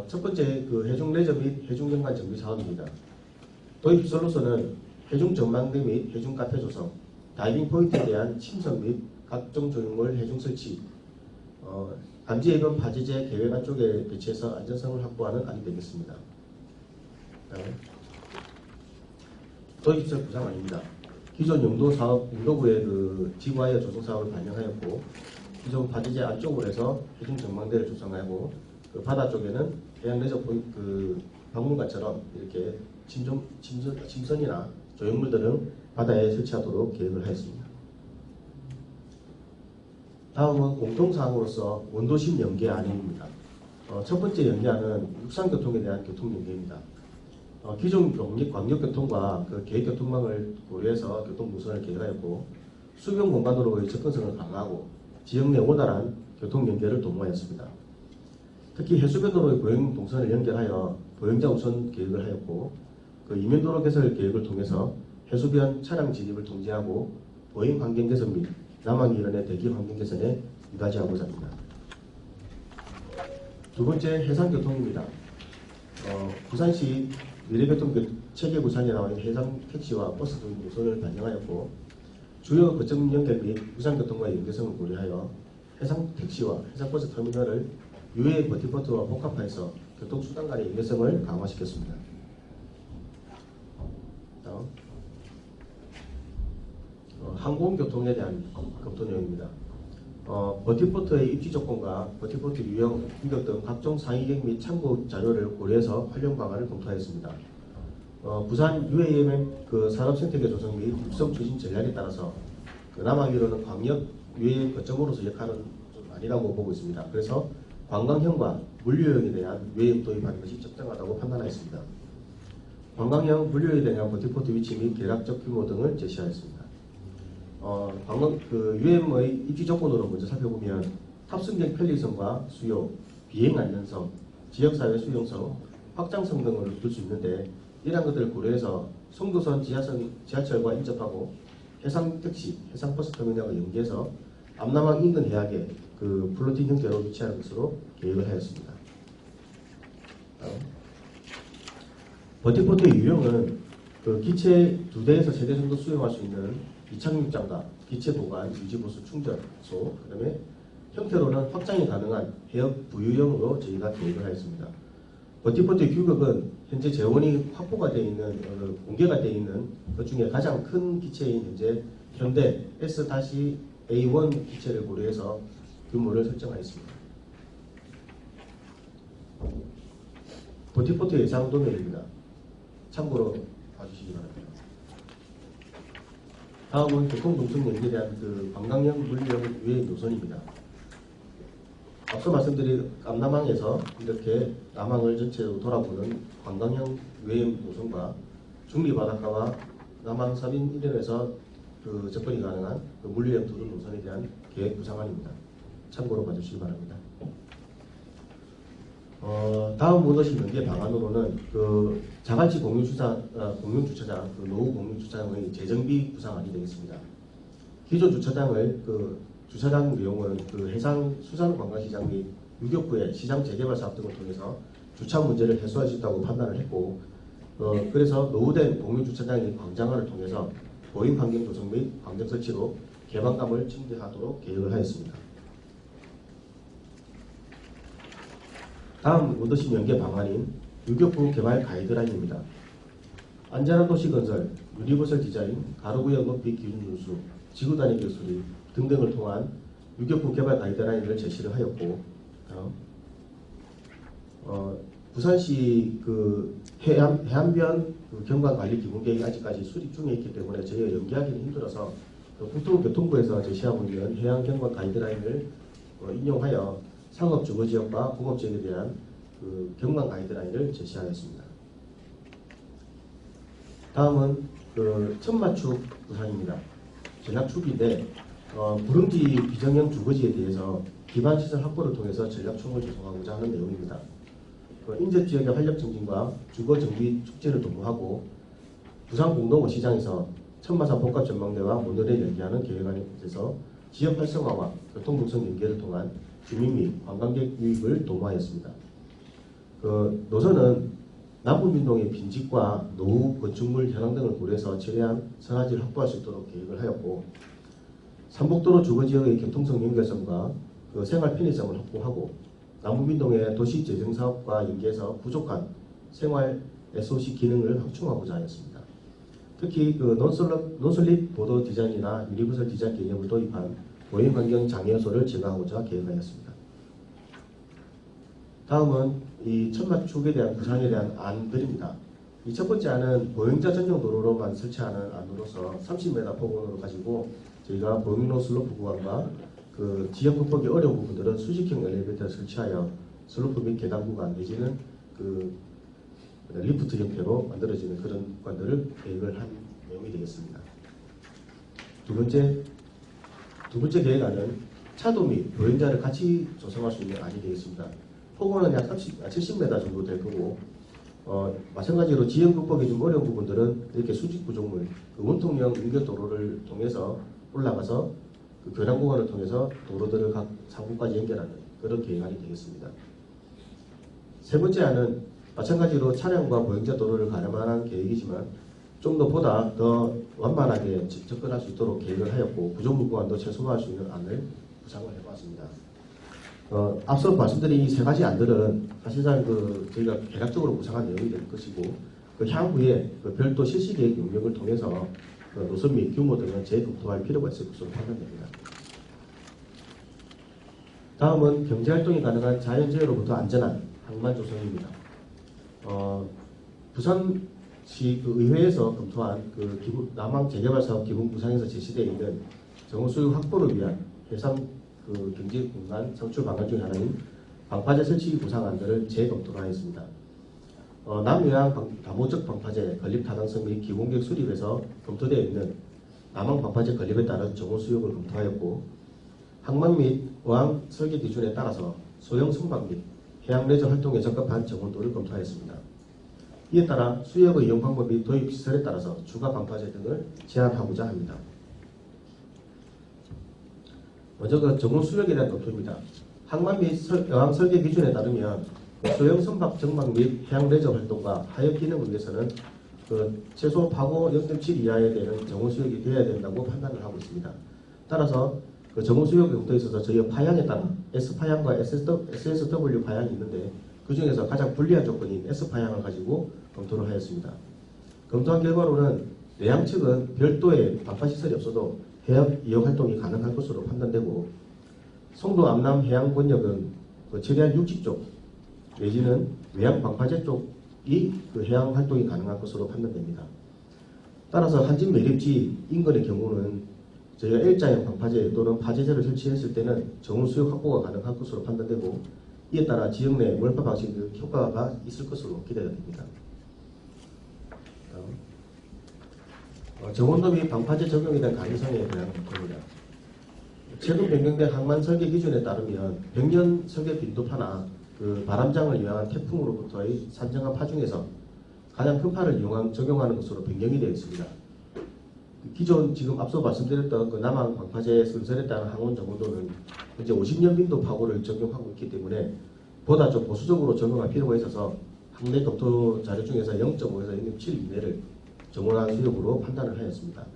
첫 번째 그 해중 레저 및 해중 경관 정비 사업입니다. 도입 솔로서는 해중 전망대 및 해중 카페 조성, 다이빙 포인트에 대한 침선 및 각종 조형물 해중 설치, 감지해변 파지제 계획 안쪽에 배치해서 안전성을 확보하는 안이 되겠습니다. 도입설 구상안입니다. 기존 영도 사업, 영도구의 그 지구와이어 조성 사업을 반영하였고, 기존 파지제 안쪽으로 해서 해중 전망대를 조성하고, 그 바다 쪽에는 해양 레저 그 박물관처럼 이렇게 침선이나 조형물 등을 바다에 설치하도록 계획을 하였습니다. 다음은 공통사항으로서 원도심 연계안입니다. 첫 번째 연계안은 육상교통에 대한 교통연계입니다. 기존 광역교통과 그 계획교통망을 고려해서 교통노선을 계획하였고 수변 공간으로의 접근성을 강화하고 지역 내 원활한 교통연계를 도모하였습니다. 특히 해수변도로의 보행 동선을 연결하여 보행자 우선 계획을 하였고 그 이면도로 개설 계획을 통해서 해수변 차량 진입을 통제하고 보행 환경 개선 및 남항 일원의 대기 환경 개선에 이바지하고자 합니다. 두 번째 해상교통입니다. 부산시 미래교통 체계 구상에 나와 있는 해상 택시와 버스 등 노선을 반영하였고 주요 거점 연결 및 부산교통과의 연계성을 고려하여 해상 택시와 해상 버스 터미널을 유해 버티포트와 복합화해서 교통수단 간의 연계성을 강화시켰습니다. 다음 항공교통에 대한 검토 내용입니다. 버티포트의 입지 조건과 버티포트 유형, 규격 등 각종 상위계획 및 참고 자료를 고려해서 활용 방안을 검토하였습니다. 부산 UAM 그 산업생태계 조성 및 육성 추진 전략에 따라서 그 남항이로는 광역 유해 거점으로서 역할은 좀 아니라고 보고 있습니다. 그래서 관광형과 물류형에 대한 UAM 도입하는 것이 적정하다고 판단하였습니다. 관광형, 물류에 대한 버티포트 위치 및 계략적 규모 등을 제시하였습니다. UM의 입지 조건으로 먼저 살펴보면 탑승객 편리성과 수요, 비행 안전성, 지역사회 수용성, 확장성 등을 둘 수 있는데 이러한 것들을 고려해서 송도선 지하철과 인접하고 해상택시, 해상버스 터미널과 연계해서 암남항 인근 해역에 그 플로팅 형태로 위치하는 것으로 계획을 하였습니다. 버티포트의 유형은 그 기체 2대에서 3대 정도 수용할 수 있는 이착륙장과 기체 보관, 유지보수 충전소, 그 다음에 형태로는 확장이 가능한 해역 부유형으로 저희가 계획을 하였습니다. 버티포트의 규격은 현재 재원이 확보가 되어 있는, 공개가 되어 있는 것 중에 가장 큰 기체인 현재 현대 S-A1 기체를 고려해서 규모를 설정하였습니다. 버티포트 예상 도면입니다. 참고로 봐주시기 바랍니다. 다음은 교통동성 연계에 대한 그 관광형 물리형 유해 노선입니다. 앞서 말씀드린 감남항에서 이렇게 남항을 전체로 돌아보는 관광형 유해 노선과 중리바닷가와 남항 3인 1연에서 그 접근이 가능한 그 물리형 도로 노선에 대한 계획 구상안입니다. 참고로 봐주시기 바랍니다. 다음 모더십 연계 방안으로는 그 자갈치 공유주차장, 그 노후 공유주차장의 재정비 구상안이 되겠습니다. 기존 주차장을 그 주차장 내용은 그 해상 수산관광시장 및 유격부의 시장 재개발 사업 등을 통해서 주차 문제를 해소할 수 있다고 판단을 했고, 그래서 노후된 공유주차장의 광장화를 통해서 보행 환경 조성 및 광장 설치로 개방감을 증대하도록 계획을 하였습니다. 다음 모더십 연계 방안인 유격부 개발 가이드라인입니다. 안전한 도시 건설, 유니버설 디자인, 가로구역 높이 기준 준수, 지구 단위 기술이 등등을 통한 유격부 개발 가이드라인을 제시를 하였고, 부산시 그 해안변 그 경관관리 기본계획이 아직까지 수립 중에 있기 때문에 저희가 연기하기는 힘들어서 국토교통부에서 제시하고 있는 해안 경관 가이드라인을 인용하여 상업 주거 지역과 공업 지역에 대한 그 경관 가이드라인을 제시하였습니다. 다음은 그 천마축 구상입니다. 전략축인데 부릉지 비정형 주거지에 대해서 기반 시설 확보를 통해서 전략총을 조성하고자 하는 내용입니다. 인접 지역의 활력 증진과 주거 정비 축제를 도모하고 부산 공동호 시장에서 천마산 복합 전망대와 모노레일 연계하는 계획안에 대해서 지역 활성화와 교통동선 연계를 통한 주민 및 관광객 유입을 도모하였습니다. 그 노선은 남부민동의 빈집과 노후 건축물 현황 등을 고려해서 최대한 선화지를 확보할 수 있도록 계획을 하였고, 삼복도로 주거지역의 교통성 연결성과 그 생활 편의성을 확보하고 남부민동의 도시 재생 사업과 연계해서 부족한 생활 SOC 기능을 확충하고자 하였습니다. 특히 그 논설립 보도 디자인이나 유니버설 디자인 개념을 도입한 보행 환경 장애 요소를 제거하고자 계획하였습니다. 다음은 이 천마축에 대한 구상에 대한 안들입니다. 이 첫 번째 안은 보행자 전용 도로로만 설치하는 안으로서 30m 폭원으로 가지고 저희가 보행로 슬로프 구간과 그 지역 극복이 어려운 부분들은 수직형 엘리베이터를 설치하여 슬로프 및 계단 구간 내지는 그 리프트 형태로 만들어지는 그런 구간들을 계획을 한 내용이 되겠습니다. 두 번째 계획안은 차도 및 보행자를 같이 조성할 수 있는 안이 되겠습니다. 폭원은 약 70m 정도 될 거고, 마찬가지로 지역 극복이 좀 어려운 부분들은 이렇게 수직 구조물, 그 원통형 연결도로를 통해서 올라가서 그 교량 구간을 통해서 도로들을 각 상구까지 연결하는 그런 계획안이 되겠습니다. 세 번째 안은 마찬가지로 차량과 보행자 도로를 가름한 계획이지만 좀 더 보다 더 완만하게 접근할 수 있도록 계획을 하였고, 구조물 구간도 최소화할 수 있는 안을 구상을 해보았습니다. 앞서 말씀드린 이 세 가지 안들은 사실상 그 저희가 개략적으로 구상한 내용이 될 것이고, 그 향후에 그 별도 실시계획 용역을 통해서 그 노선 및 규모 등은 재검토할 필요가 있을 것으로 판단됩니다. 다음은 경제활동이 가능한 자연재해로부터 안전한 항만 조성입니다. 부산시 그 의회에서 검토한 그 남항 재개발 사업 기본 구상에서 제시되어 있는 정원 소유 확보를 위한 해상 그 경제 공간 창출 방안 중 하나인 방파제 설치 구상안들을 재검토를 하였습니다. 남해안 다모적 방파제 건립 타당성 및 기공객 수립에서 검토되어 있는 남항 방파제 건립에 따른 정원 수역을 검토하였고, 항만 및 어항 설계 기준에 따라서 소형 선박 및 해양 레저 활동에 적합한 정원도를 검토하였습니다. 이에 따라 수역의 이용 방법 및 도입 시설에 따라서 추가 방파제 등을 제한하고자 합니다. 먼저 그 정원 수역에 대한 검토입니다. 항만 및 어항 설계 기준에 따르면 소형 선박 정박 및 해양 레저 활동과 하역 기능을 위해서는 그 최소 파고 0.7 이하에 되는 정원 수역이 되어야 된다고 판단을 하고 있습니다. 따라서 그 정원 수역 검토에 있어서 저희가 파양에 따라 S파양과 SSW 파양이 있는데, 그 중에서 가장 불리한 조건인 S파양을 가지고 검토를 하였습니다. 검토한 결과로는 내양 측은 별도의 방파시설이 없어도 해역 이용 활동이 가능할 것으로 판단되고, 송도 암남 해양 권역은 그 최대한 육지 쪽 내지는 외양 방파제 쪽이 그 해양 활동이 가능할 것으로 판단됩니다. 따라서 한진 매립지 인근의 경우는 저희가 L자형 방파제 또는 파제제를 설치했을 때는 정원 수요 확보가 가능한 것으로 판단되고, 이에 따라 지역 내 월파 방식 효과가 있을 것으로 기대가 됩니다. 정원도 및 방파제 적용에 대한 가능성에 대한 검토입니다. 최근 변경된 항만 설계 기준에 따르면 벽면 설계 빈도파나 그 바람장을 이용한 태풍으로부터의 산정한 파 중에서 가장 큰 파를 적용하는 것으로 변경이 되어 있습니다. 기존 지금 앞서 말씀드렸던 그 남한 방파제 건설에 따른 항원 정원도는 현재 50년 빈도 파고를 적용하고 있기 때문에 보다 좀 보수적으로 적용할 필요가 있어서 학내 검토 자료 중에서 0.5에서 0.7 이내를 정원화 수역으로 판단을 하였습니다.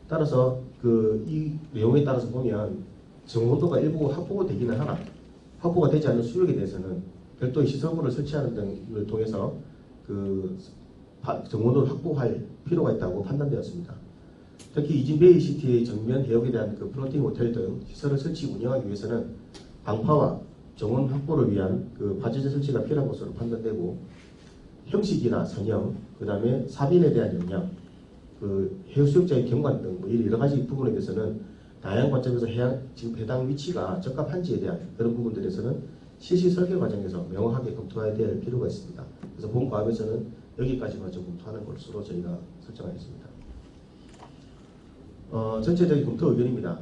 따라서 이 내용에 따라서 보면 정원도가 일부 확보가 되기는 하나 확보가 되지 않는 수역에 대해서는 별도의 시설물을 설치하는 등을 통해서 정원도를 확보할 필요가 있다고 판단되었습니다. 특히 이진베이시티의 정면 해역에 대한 플로팅 호텔 등 시설을 설치 운영하기 위해서는 방파와 정원 확보를 위한 파제제 설치가 필요한 것으로 판단되고, 형식이나 선형, 그 다음에 사빈에 대한 영향, 해수욕장의 경관 등 여러 가지 부분에 대해서는 다양한 관점에서 지금 해당 위치가 적합한지에 대한 그런 부분들에서는 실시 설계 과정에서 명확하게 검토해야 될 필요가 있습니다. 그래서 본 과업에서는 여기까지만 좀 검토하는 것으로 저희가 설정하였습니다. 전체적인 검토 의견입니다.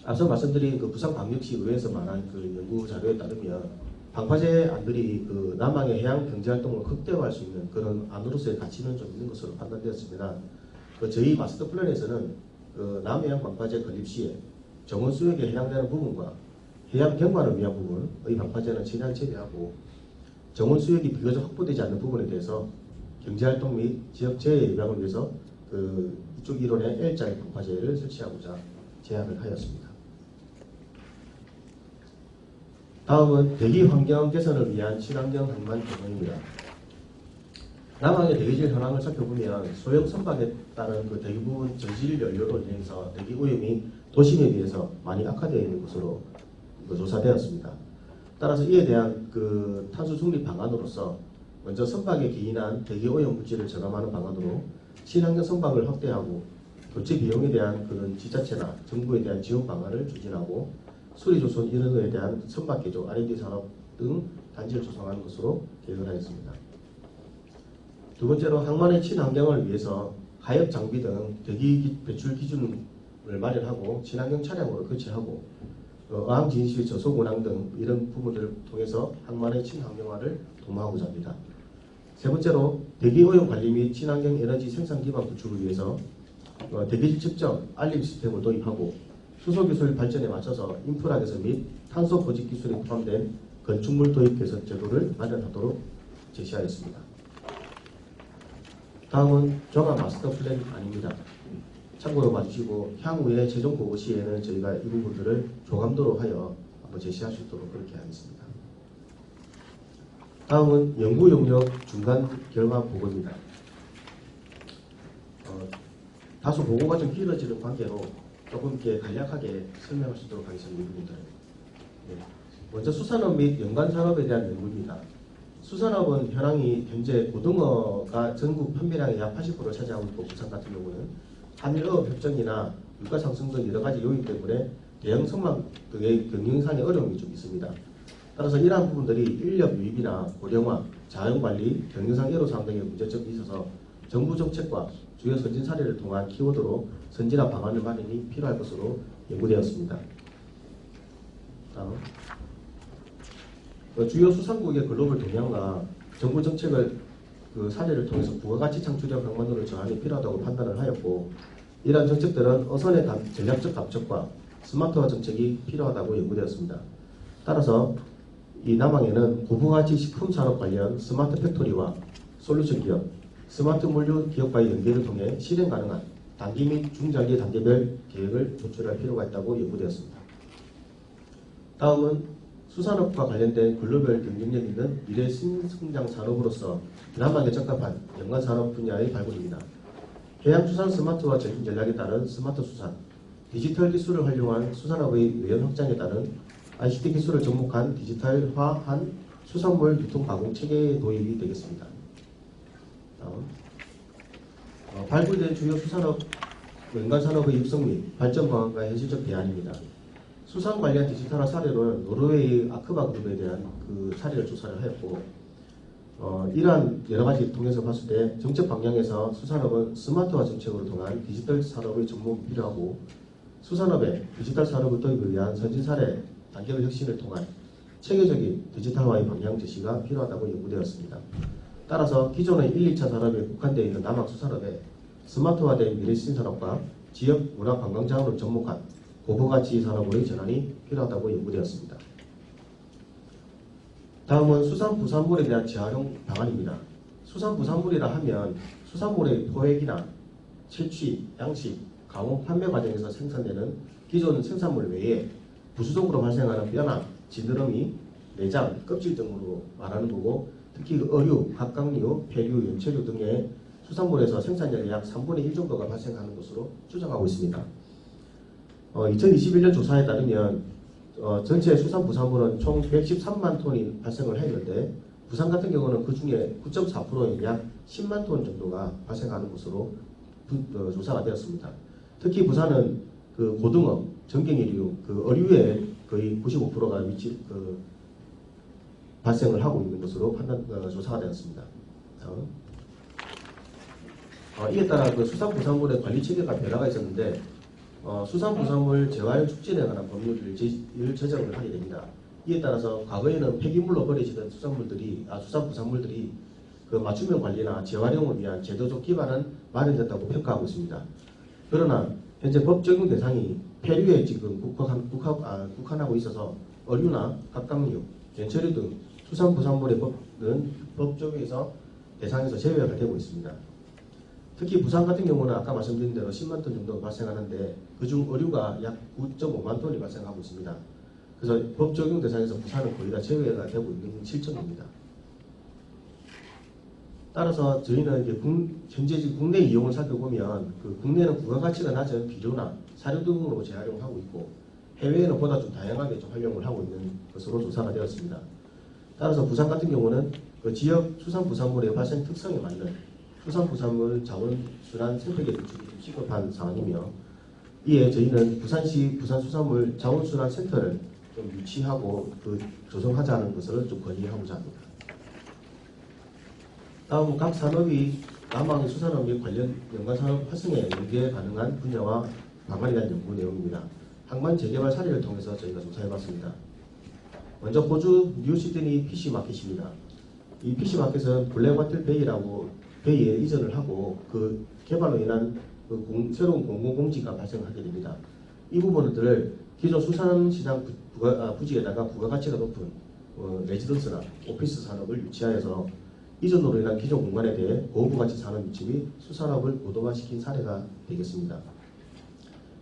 앞서 말씀드린 부산광역시 의회에서 말한 연구 자료에 따르면 방파제 안들이 남항의 해양 경제 활동을 극대화할 수 있는 그런 안으로서의 가치는 좀 있는 것으로 판단되었습니다. 저희 마스터 플랜에서는 남해안 방파제 건립 시에 정원 수역에 해당되는 부분과 해양 경관을 위한 부분의 방파제는 최대한 제외하고, 정원 수역이 비교적 확보되지 않는 부분에 대해서 경제활동 및 지역 재해 예방을 위해서 이쪽 이론의 L자의 방파제를 설치하고자 제안을 하였습니다. 다음은 대기 환경 개선을 위한 친환경 항만 조성입니다. 남항의 대기질 현황을 살펴보면 소형 선박에 따른 대기 부분 저질 연료로 인해서 대기 오염이 도심에 비해서 많이 악화되어 있는 것으로 조사되었습니다. 따라서 이에 대한 탄소 중립 방안으로서 먼저 선박에 기인한 대기 오염 물질을 절감하는 방안으로 친환경 선박을 확대하고, 교체 비용에 대한 그런 지자체나 정부에 대한 지원 방안을 추진하고, 수리조선 인허에 대한 선박 개조, R&D 산업 등 단지를 조성하는 것으로 계획을 하였습니다. 두 번째로 항만의 친환경을 위해서 하역 장비 등 대기 배출 기준을 마련하고 친환경 차량으로 교체하고, 어항 진실 저속 운항 등 이런 부분들을 통해서 항만의 친환경화를 도모하고자 합니다. 세 번째로 대기 오염 관리 및 친환경 에너지 생산 기반 구축을 위해서 대기질 측정, 알림 시스템을 도입하고, 수소기술 발전에 맞춰서 인프라 개선 및 탄소 보직 기술에 포함된 건축물 도입 개선 제도를 마련하도록 제시하였습니다. 다음은 종합 마스터 플랜안입니다. 참고로 봐주시고 향후에 최종 보고 시에는 저희가 이 부분들을 조감도로 하여 한번 제시할 수 있도록 그렇게 하겠습니다. 다음은 연구 용역 중간 결과 보고입니다. 다소 보고가 좀 길어지는 관계로 조금 이렇게 간략하게 설명할 수 있도록 하겠습니다. 이 부분들은. 먼저 수산업 및 연관산업에 대한 연구입니다. 수산업은 현재 고등어가 전국 판매량의 약 80%를 차지하고 있고, 부산 같은 경우는 한일어업 협정이나 물가 상승 등 여러 가지 요인 때문에 대형 선박 등의 경영상의 어려움이 좀 있습니다. 따라서 이러한 부분들이 인력 유입이나 고령화, 자원관리, 경영상 애로사항 등의 문제점이 있어서 정부 정책과 주요 선진 사례를 통한 키워드로 선진화 방안을 마련이 필요할 것으로 연구되었습니다. 다음. 주요 수산국의 글로벌 동향과 정부 정책을 사례를 통해서 부가가치 창출형 방안으로 저항이 필요하다고 판단을 하였고, 이러한 정책들은 어선의 전략적 감축과 스마트화 정책이 필요하다고 연구되었습니다. 따라서 이 남항에는 고부가치 식품산업 관련 스마트 팩토리와 솔루션 기업, 스마트 물류 기업과의 연계를 통해 실행 가능한 단기 및 중장기 단계별 계획을 도출할 필요가 있다고 연구되었습니다. 다음은 수산업과 관련된 글로벌 경쟁력 있는 미래 신성장 산업으로서 남항에 적합한 연관 산업 분야의 발굴입니다. 해양수산 스마트화 전진 전략에 따른 스마트 수산, 디지털 기술을 활용한 수산업의 외연 확장에 따른 ICT 기술을 접목한 디지털화한 수산물 유통 가공 체계의 도입이 되겠습니다. 발굴된 주요 수산업 민간 산업의 육성 및 발전 방안과 현실적 대안입니다. 수산 관련 디지털화 사례로는 노르웨이 아크바 그룹에 대한 그 사례를 조사를 하였고, 이러한 여러 가지 통해서 봤을 때 정책 방향에서 수산업은 스마트화 정책으로 통한 디지털 산업의 접목이 필요하고, 수산업의 디지털 산업의 도입을 위한 선진 사례 단계별 혁신을 통한 체계적인 디지털화의 방향 제시가 필요하다고 연구되었습니다. 따라서 기존의 1, 2차 산업에 국한되어 있는 남학수산업에 스마트화된 미래신산업과 지역 문화 관광 자원을 접목한 고부가치 산업으로의 전환이 필요하다고 연구되었습니다. 다음은 수산부산물에 대한 재활용 방안입니다. 수산부산물이라 하면 수산물의 포획이나 채취, 양식, 가공, 판매 과정에서 생산되는 기존 생산물 외에 부수적으로 발생하는 뼈나 지느러미, 내장, 껍질 등으로 말하는 거고, 특히 어류, 갑각류, 폐류, 연체류 등의 수산물에서 생산량의 약 3분의 1 정도가 발생하는 것으로 추정하고 있습니다. 2021년 조사에 따르면 전체 수산부산물은 총 113만 톤이 발생을 했는데, 부산 같은 경우는 그 중에 9.4%인 약 10만 톤 정도가 발생하는 것으로 조사가 되었습니다. 특히 부산은 그 고등어, 전갱이류, 그 어류의 거의 95%가 발생을 하고 있는 것으로 조사가 되었습니다. 이에 따라 그 수산부산물의 관리 체계가 변화가 있었는데, 수산부산물 재활용 촉진에 관한 법률을 제정을 하게 됩니다. 이에 따라서 과거에는 폐기물로 버려지던 수산부산물들이 그 맞춤형 관리나 재활용을 위한 제도적 기반은 마련됐다고 평가하고 있습니다. 그러나 현재 법 적용 대상이 폐류에 지금 국한하고 있어서 어류나 갑각류, 연체류 등 수산부산물의 법은 법 적용에서 대상에서 제외가 되고 있습니다. 특히 부산 같은 경우는 아까 말씀드린 대로 10만 톤 정도 발생하는데, 그중 어류가 약 9.5만 톤이 발생하고 있습니다. 그래서 법 적용 대상에서 부산은 거의 다 제외가 되고 있는 실정입니다. 따라서 저희는 이제 현재 국내 이용을 살펴보면 그 국내는 부가가치가 낮은 비료나 사료 등으로 재활용하고 있고, 해외에는 보다 좀 다양하게 좀 활용을 하고 있는 것으로 조사가 되었습니다. 따라서 부산 같은 경우는 그 지역 수산부산물의 발생 특성에 맞는 수산부산물 자원순환 생태계 구축이 좀 시급한 상황이며, 이에 저희는 부산시 부산수산물 자원순환센터를 좀 유치하고 조성하자는 것을 좀 건의하고자 합니다. 다음 각 산업이 남항 수산업 및 관련 연관산업 활성에 연계 가능한 분야와 방안에 대한 연구 내용입니다. 항만 재개발 사례를 통해서 저희가 조사해봤습니다. 먼저 호주 뉴시드니 피시마켓입니다. 이 피시마켓은 블랙와틀 베이에 이전을 하고, 그 개발로 인한 새로운 공공공지가 발생하게 됩니다. 이 부분들을 기존 수산시장 부지에다가 부가가치가 높은 레지던스나 오피스 산업을 유치하여서 이전으로 인한 기존 공간에 대해 고부가치 산업 유치 및 수산업을 고도화시킨 사례가 되겠습니다.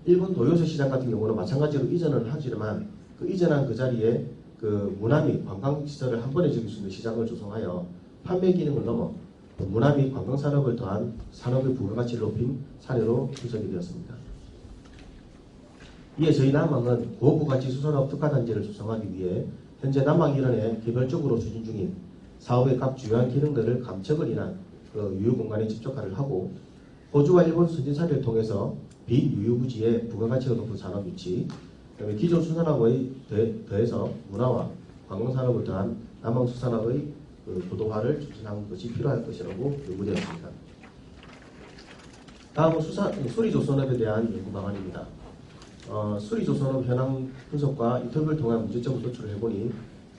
일본 도요새 시장 같은 경우는 마찬가지로 이전을 하지만 그 이전한 그 자리에 그 문화 및 관광 시설을 한 번에 즐길 수 있는 시장을 조성하여 판매 기능을 넘어 문화 및 관광 산업을 더한 산업의 부가가치를 높인 사례로 분석이 되었습니다. 이에 저희 남항은 고부가치 수산업 특화단지를 조성하기 위해 현재 남항 일원에 개별적으로 추진 중인 사업의 각 주요한 기능들을 감척을 인한 그 유휴 공간에 집중화를 하고, 호주와 일본 선진 사례를 통해서 비유휴 부지의 부가가치가 높은 산업 유치, 그다음에 기존 수산업의 더해서 문화와 관광 산업을 더한 남항 수산업의 고도화를 추진하는 것이 필요할 것이라고 연구되었습니다. 다음은 수리조선업에 대한 연구 방안입니다. 수리조선업 현황 분석과 인터뷰를 통한 문제점을 도출을 해보니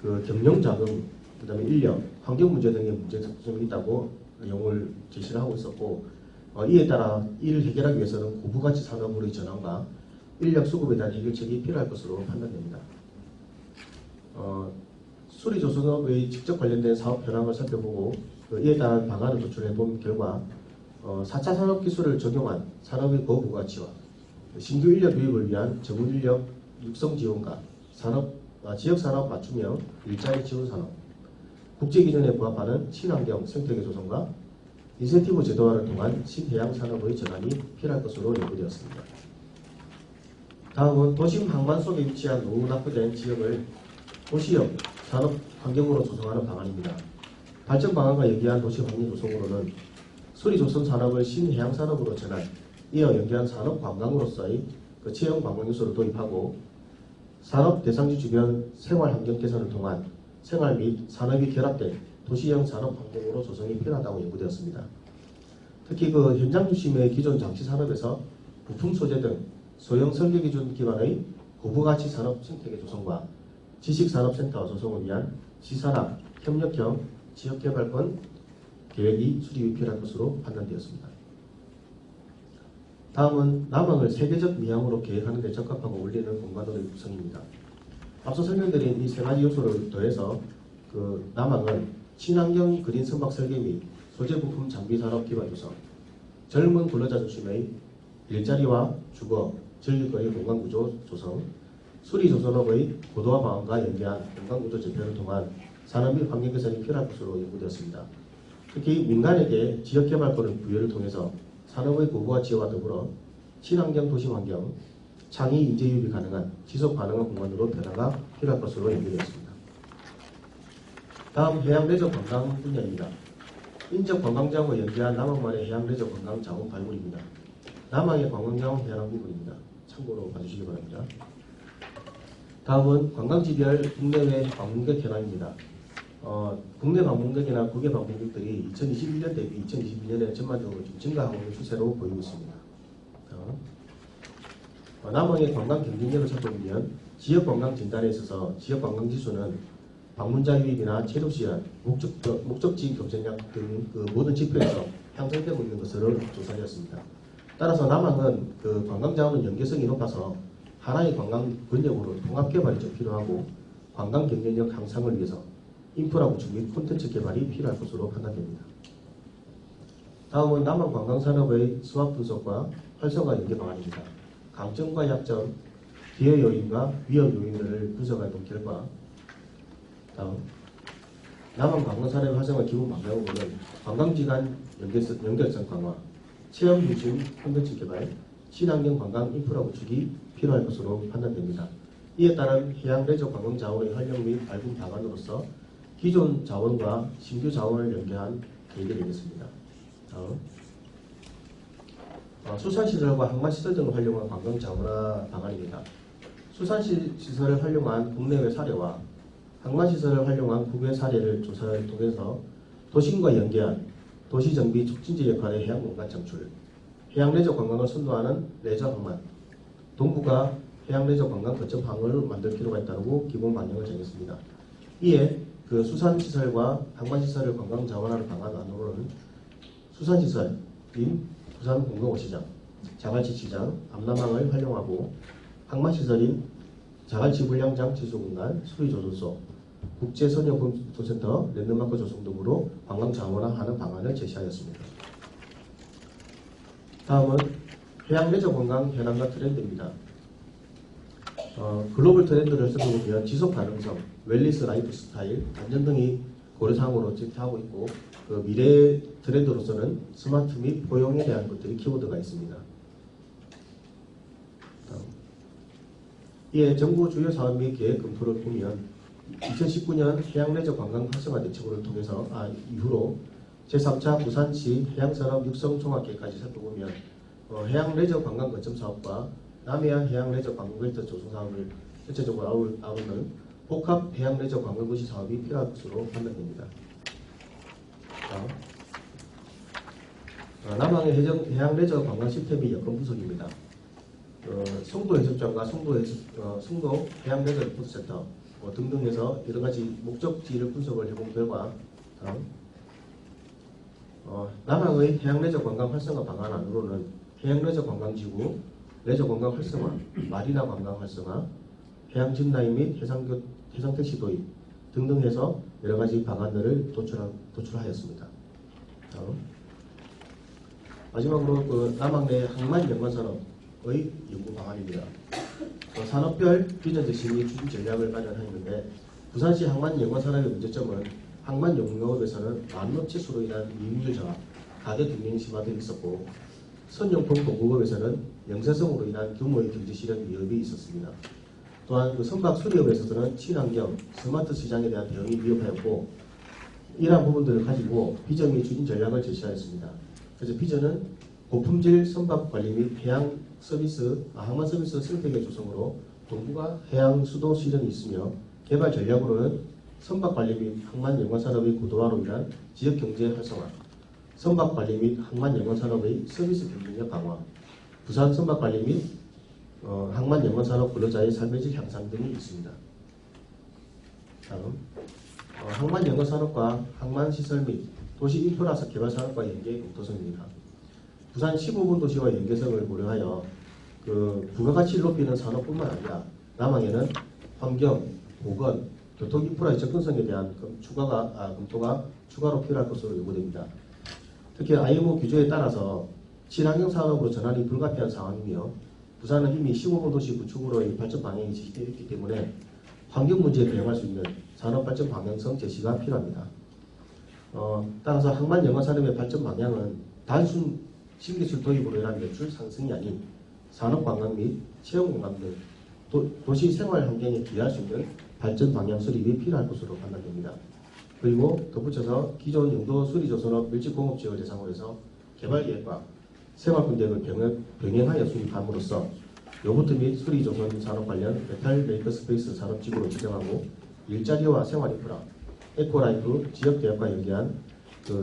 그 경영자금, 그다음에 인력, 환경 문제 등의 문제점이 있다고 내용을 제시를 하고 있었고, 이에 따라 이를 해결하기 위해서는 고부가치 산업으로의 전환과 인력 수급에 대한 해결책이 필요할 것으로 판단됩니다. 수리조선업의 직접 관련된 사업 현황을 살펴보고 이에 따른 방안을 도출해 본 결과 4차 산업기술을 적용한 산업의 고부가치와 신규 인력 유입을 위한 전문 인력 육성 지원과 지역산업 맞춤형 일자리 지원 산업, 국제기준에 부합하는 친환경 생태계 조성과 인센티브 제도화를 통한 신해양 산업의 전환이 필요할 것으로 연구되었습니다. 다음은 도심 항만 속에 위치한 노후 낙후된 지역을 도시형 산업 환경으로 조성하는 방안입니다. 발전 방안과 얘기한 도시 환경 조성으로는 수리조선 산업을 신해양 산업으로 전환, 이어 연계한 산업 관광으로서의 그 체험 관광 요소를 도입하고 산업 대상지 주변 생활 환경 개선을 통한 생활 및 산업이 결합된 도시형 산업 환경으로 조성이 필요하다고 연구되었습니다. 특히 그 현장 중심의 기존 장치 산업에서 부품 소재 등 소형 설계 기준 기반의 고부가치 산업 생태계 조성과 지식산업센터 조성을 위한 지산학 협력형 지역개발권 계획이 수립이 필요할 것으로 판단되었습니다. 다음은 남항을 세계적 미항으로 계획하는 데 적합하고 어울리는 공간으로의 구성입니다. 앞서 설명드린 이 세 가지 요소를 더해서 그 남항은 친환경 그린 선박 설계 및 소재 부품 장비 산업 기반 조성, 젊은 근로자 중심의 일자리와 주거, 즐길거리 공간 구조 조성, 수리 조선업의 고도화 방안과 연계한 공간 구조 재편을 통한 산업 및 환경 개선이 필요할 것으로 연구되었습니다. 특히 민간에게 지역개발권의 부여를 통해서 산업의 고부화 지역과 더불어 친환경 도시 환경, 창의 인재 유입이 가능한 지속 가능한 공간으로 변화가 필요할 것으로 연구되었습니다. 다음 해양 레저 관광 분야입니다. 인접 관광자원과 연계한 남항만의 해양 레저 관광 자원 발굴입니다. 남항의 관광자원 해양 부분입니다. 참고로 봐주시기 바랍니다. 다음은 관광지별 국내외 방문객 현황입니다. 국내 방문객이나 국외 방문객들이 2021년 대비 2022년에 전반적으로 좀 증가하고 추세로 보이고 있습니다. 남항의 관광 경쟁력을 살펴보면 지역 관광 진단에 있어서 지역 관광 지수는 방문자 유입이나 체류 시간, 목적지 경쟁력 등 그 모든 지표에서 향상되고 있는 것으로 조사되었습니다. 따라서 남항은 그 관광 자원은 연계성이 높아서 하나의 관광 권역으로 통합 개발이 좀 필요하고 관광 경쟁력 향상을 위해서 인프라 구축 및 콘텐츠 개발이 필요할 것으로 판단됩니다. 다음은 남항 관광산업의 수학 분석과 활성화 연계 방안입니다. 강점과 약점, 기여 요인과 위험 요인들을 분석한 결과 다음 남항 관광산업의 활성화 기본 방향으로는 관광지간 연결성 강화, 체험 중심 콘텐츠 개발, 친환경 관광 인프라 구축이 필요할 것으로 판단됩니다. 이에 따른 해양 레저 관광 자원의 활용 및 발굴 방안으로서 기존 자원과 신규 자원을 연계한 계획이 되겠습니다. 다음 수산시설과 항만시설 등을 활용한 관광 자원화 방안입니다. 수산시설을 활용한 국내외 사례와 항만시설을 활용한 국외 사례를 조사를 통해서 도심과 연계한 도시정비 촉진제 역할의 해양공간 창출, 해양 레저 관광을 선도하는 레저 항만, 동부가 해양 레저 관광 거점 항을 만들 필요가 있다고 기본 방향을 정했습니다. 이에 그 수산시설과 항만시설을 관광 자원화를 방안 안으로는 수산시설인 부산 공동어시장, 자갈치시장, 암남항을 활용하고 항만시설인 자갈치 불량장 지수공간, 수리조선소, 국제선역공센터, 랜드마크 조성 등으로 관광 자원화하는 방안을 제시하였습니다. 다음은 해양 레저 관광 현황과 트렌드입니다. 글로벌 트렌드를 살펴보면 지속 가능성, 웰니스 라이프 스타일, 안전 등이 고려사항으로 제시하고 있고 그 미래 트렌드로서는 스마트 및 포용에 대한 것들이 키워드가 있습니다. 이에 정부 주요 사업 및 계획 검토를 보면 2019년 해양 레저 관광 활성화 대책을 통해서 이후로 제3차 부산시 해양산업 육성 종합계획까지 살펴보면 해양 레저 관광 거점 사업과 남해안 해양 레저 관광 벨트 조성 사업을 전체적으로 아우르는 복합 해양 레저 관광 도시 사업이 필요할 것으로 판단됩니다. 남항의 해양 레저 관광 시스템이 여건 분석입니다. 송도 해수욕장과 송도 해양 레저 리포트센터 등등에서 여러 가지 목적지를 분석을 해본 결과 남항의 해양 레저 관광 활성화 방안 안으로는 해양 레저 관광지구, 레저 관광 활성화, 마리나 관광 활성화, 해양 짚라인 및 해상 택시 도입 등등 해서 여러 가지 방안들을 도출하였습니다. 마지막으로 그 남항 내 항만 연관 산업의 연구 방안입니다. 산업별 비전 제시 및 추진 전략을 마련하였는데 부산시 항만 연관 산업의 문제점은 항만 용역업에서는 만업체수로 인한 이윤율 저하, 가계 경쟁 심화 등이 있었고 선용품 공급업에서는 영세성으로 인한 규모의 경제 실현 위협이 있었습니다. 또한 그 선박 수리업에 있어서는 친환경, 스마트 시장에 대한 대응이 위협하였고 이러한 부분들을 가지고 비전 및 추진 전략을 제시하였습니다. 그래서 비전은 고품질 선박 관리 및 해양 서비스, 항만 서비스 생태계 조성으로 동부가 해양 수도 실현이 있으며 개발 전략으로는 선박 관리 및 항만 연관 산업의 고도화로 인한 지역 경제 활성화, 선박 관리 및 항만 연관 산업의 서비스 경쟁력 강화, 부산 선박 관리 및 항만 연관 산업 근로자의 삶의 질 향상 등이 있습니다. 다음, 항만 연관 산업과 항만 시설 및 도시 인프라 개발 산업과 연계 검토성입니다. 부산 15분 도시와 연계성을 고려하여 부가가치를 높이는 산업뿐만 아니라 남항에는 환경, 보건, 교통 인프라의 접근성에 대한 검토가 추가로 필요할 것으로 요구됩니다. 특히 IMO 규제에 따라서 친환경 산업으로 전환이 불가피한 상황이며 부산은 이미 15분 도시 구축으로의 발전 방향이 제시되어 있기 때문에 환경 문제에 대응할 수 있는 산업 발전 방향성 제시가 필요합니다. 따라서 항만 연관 산업의 발전 방향은 단순 신기술 도입으로 인한 매출 상승이 아닌 산업 관광 및 체험 관광 등 도시 생활 환경에 기여할 수 있는 발전 방향 수립이 필요할 것으로 판단됩니다. 그리고 덧붙여서 기존 용도 수리조선업 밀집공업 지역을 대상으로 해서 개발 계획과 생활권 계획을 병행하여 수립함으로써 로봇 및 수리조선 산업 관련 메탈 메이커 스페이스 산업지구로 지정하고 일자리와 생활 인프라, 에코라이프 지역 대학과 연계한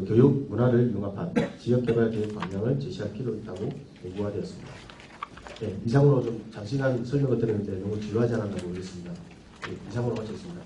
교육 문화를 융합한 지역 개발 계획 방향을 제시할 필요가 있다고 요구가 되었습니다. 네, 이상으로 좀 장시간 설명을 드렸는데 너무 지루하지 않았나 모르겠습니다. 네, 이상으로 마치겠습니다.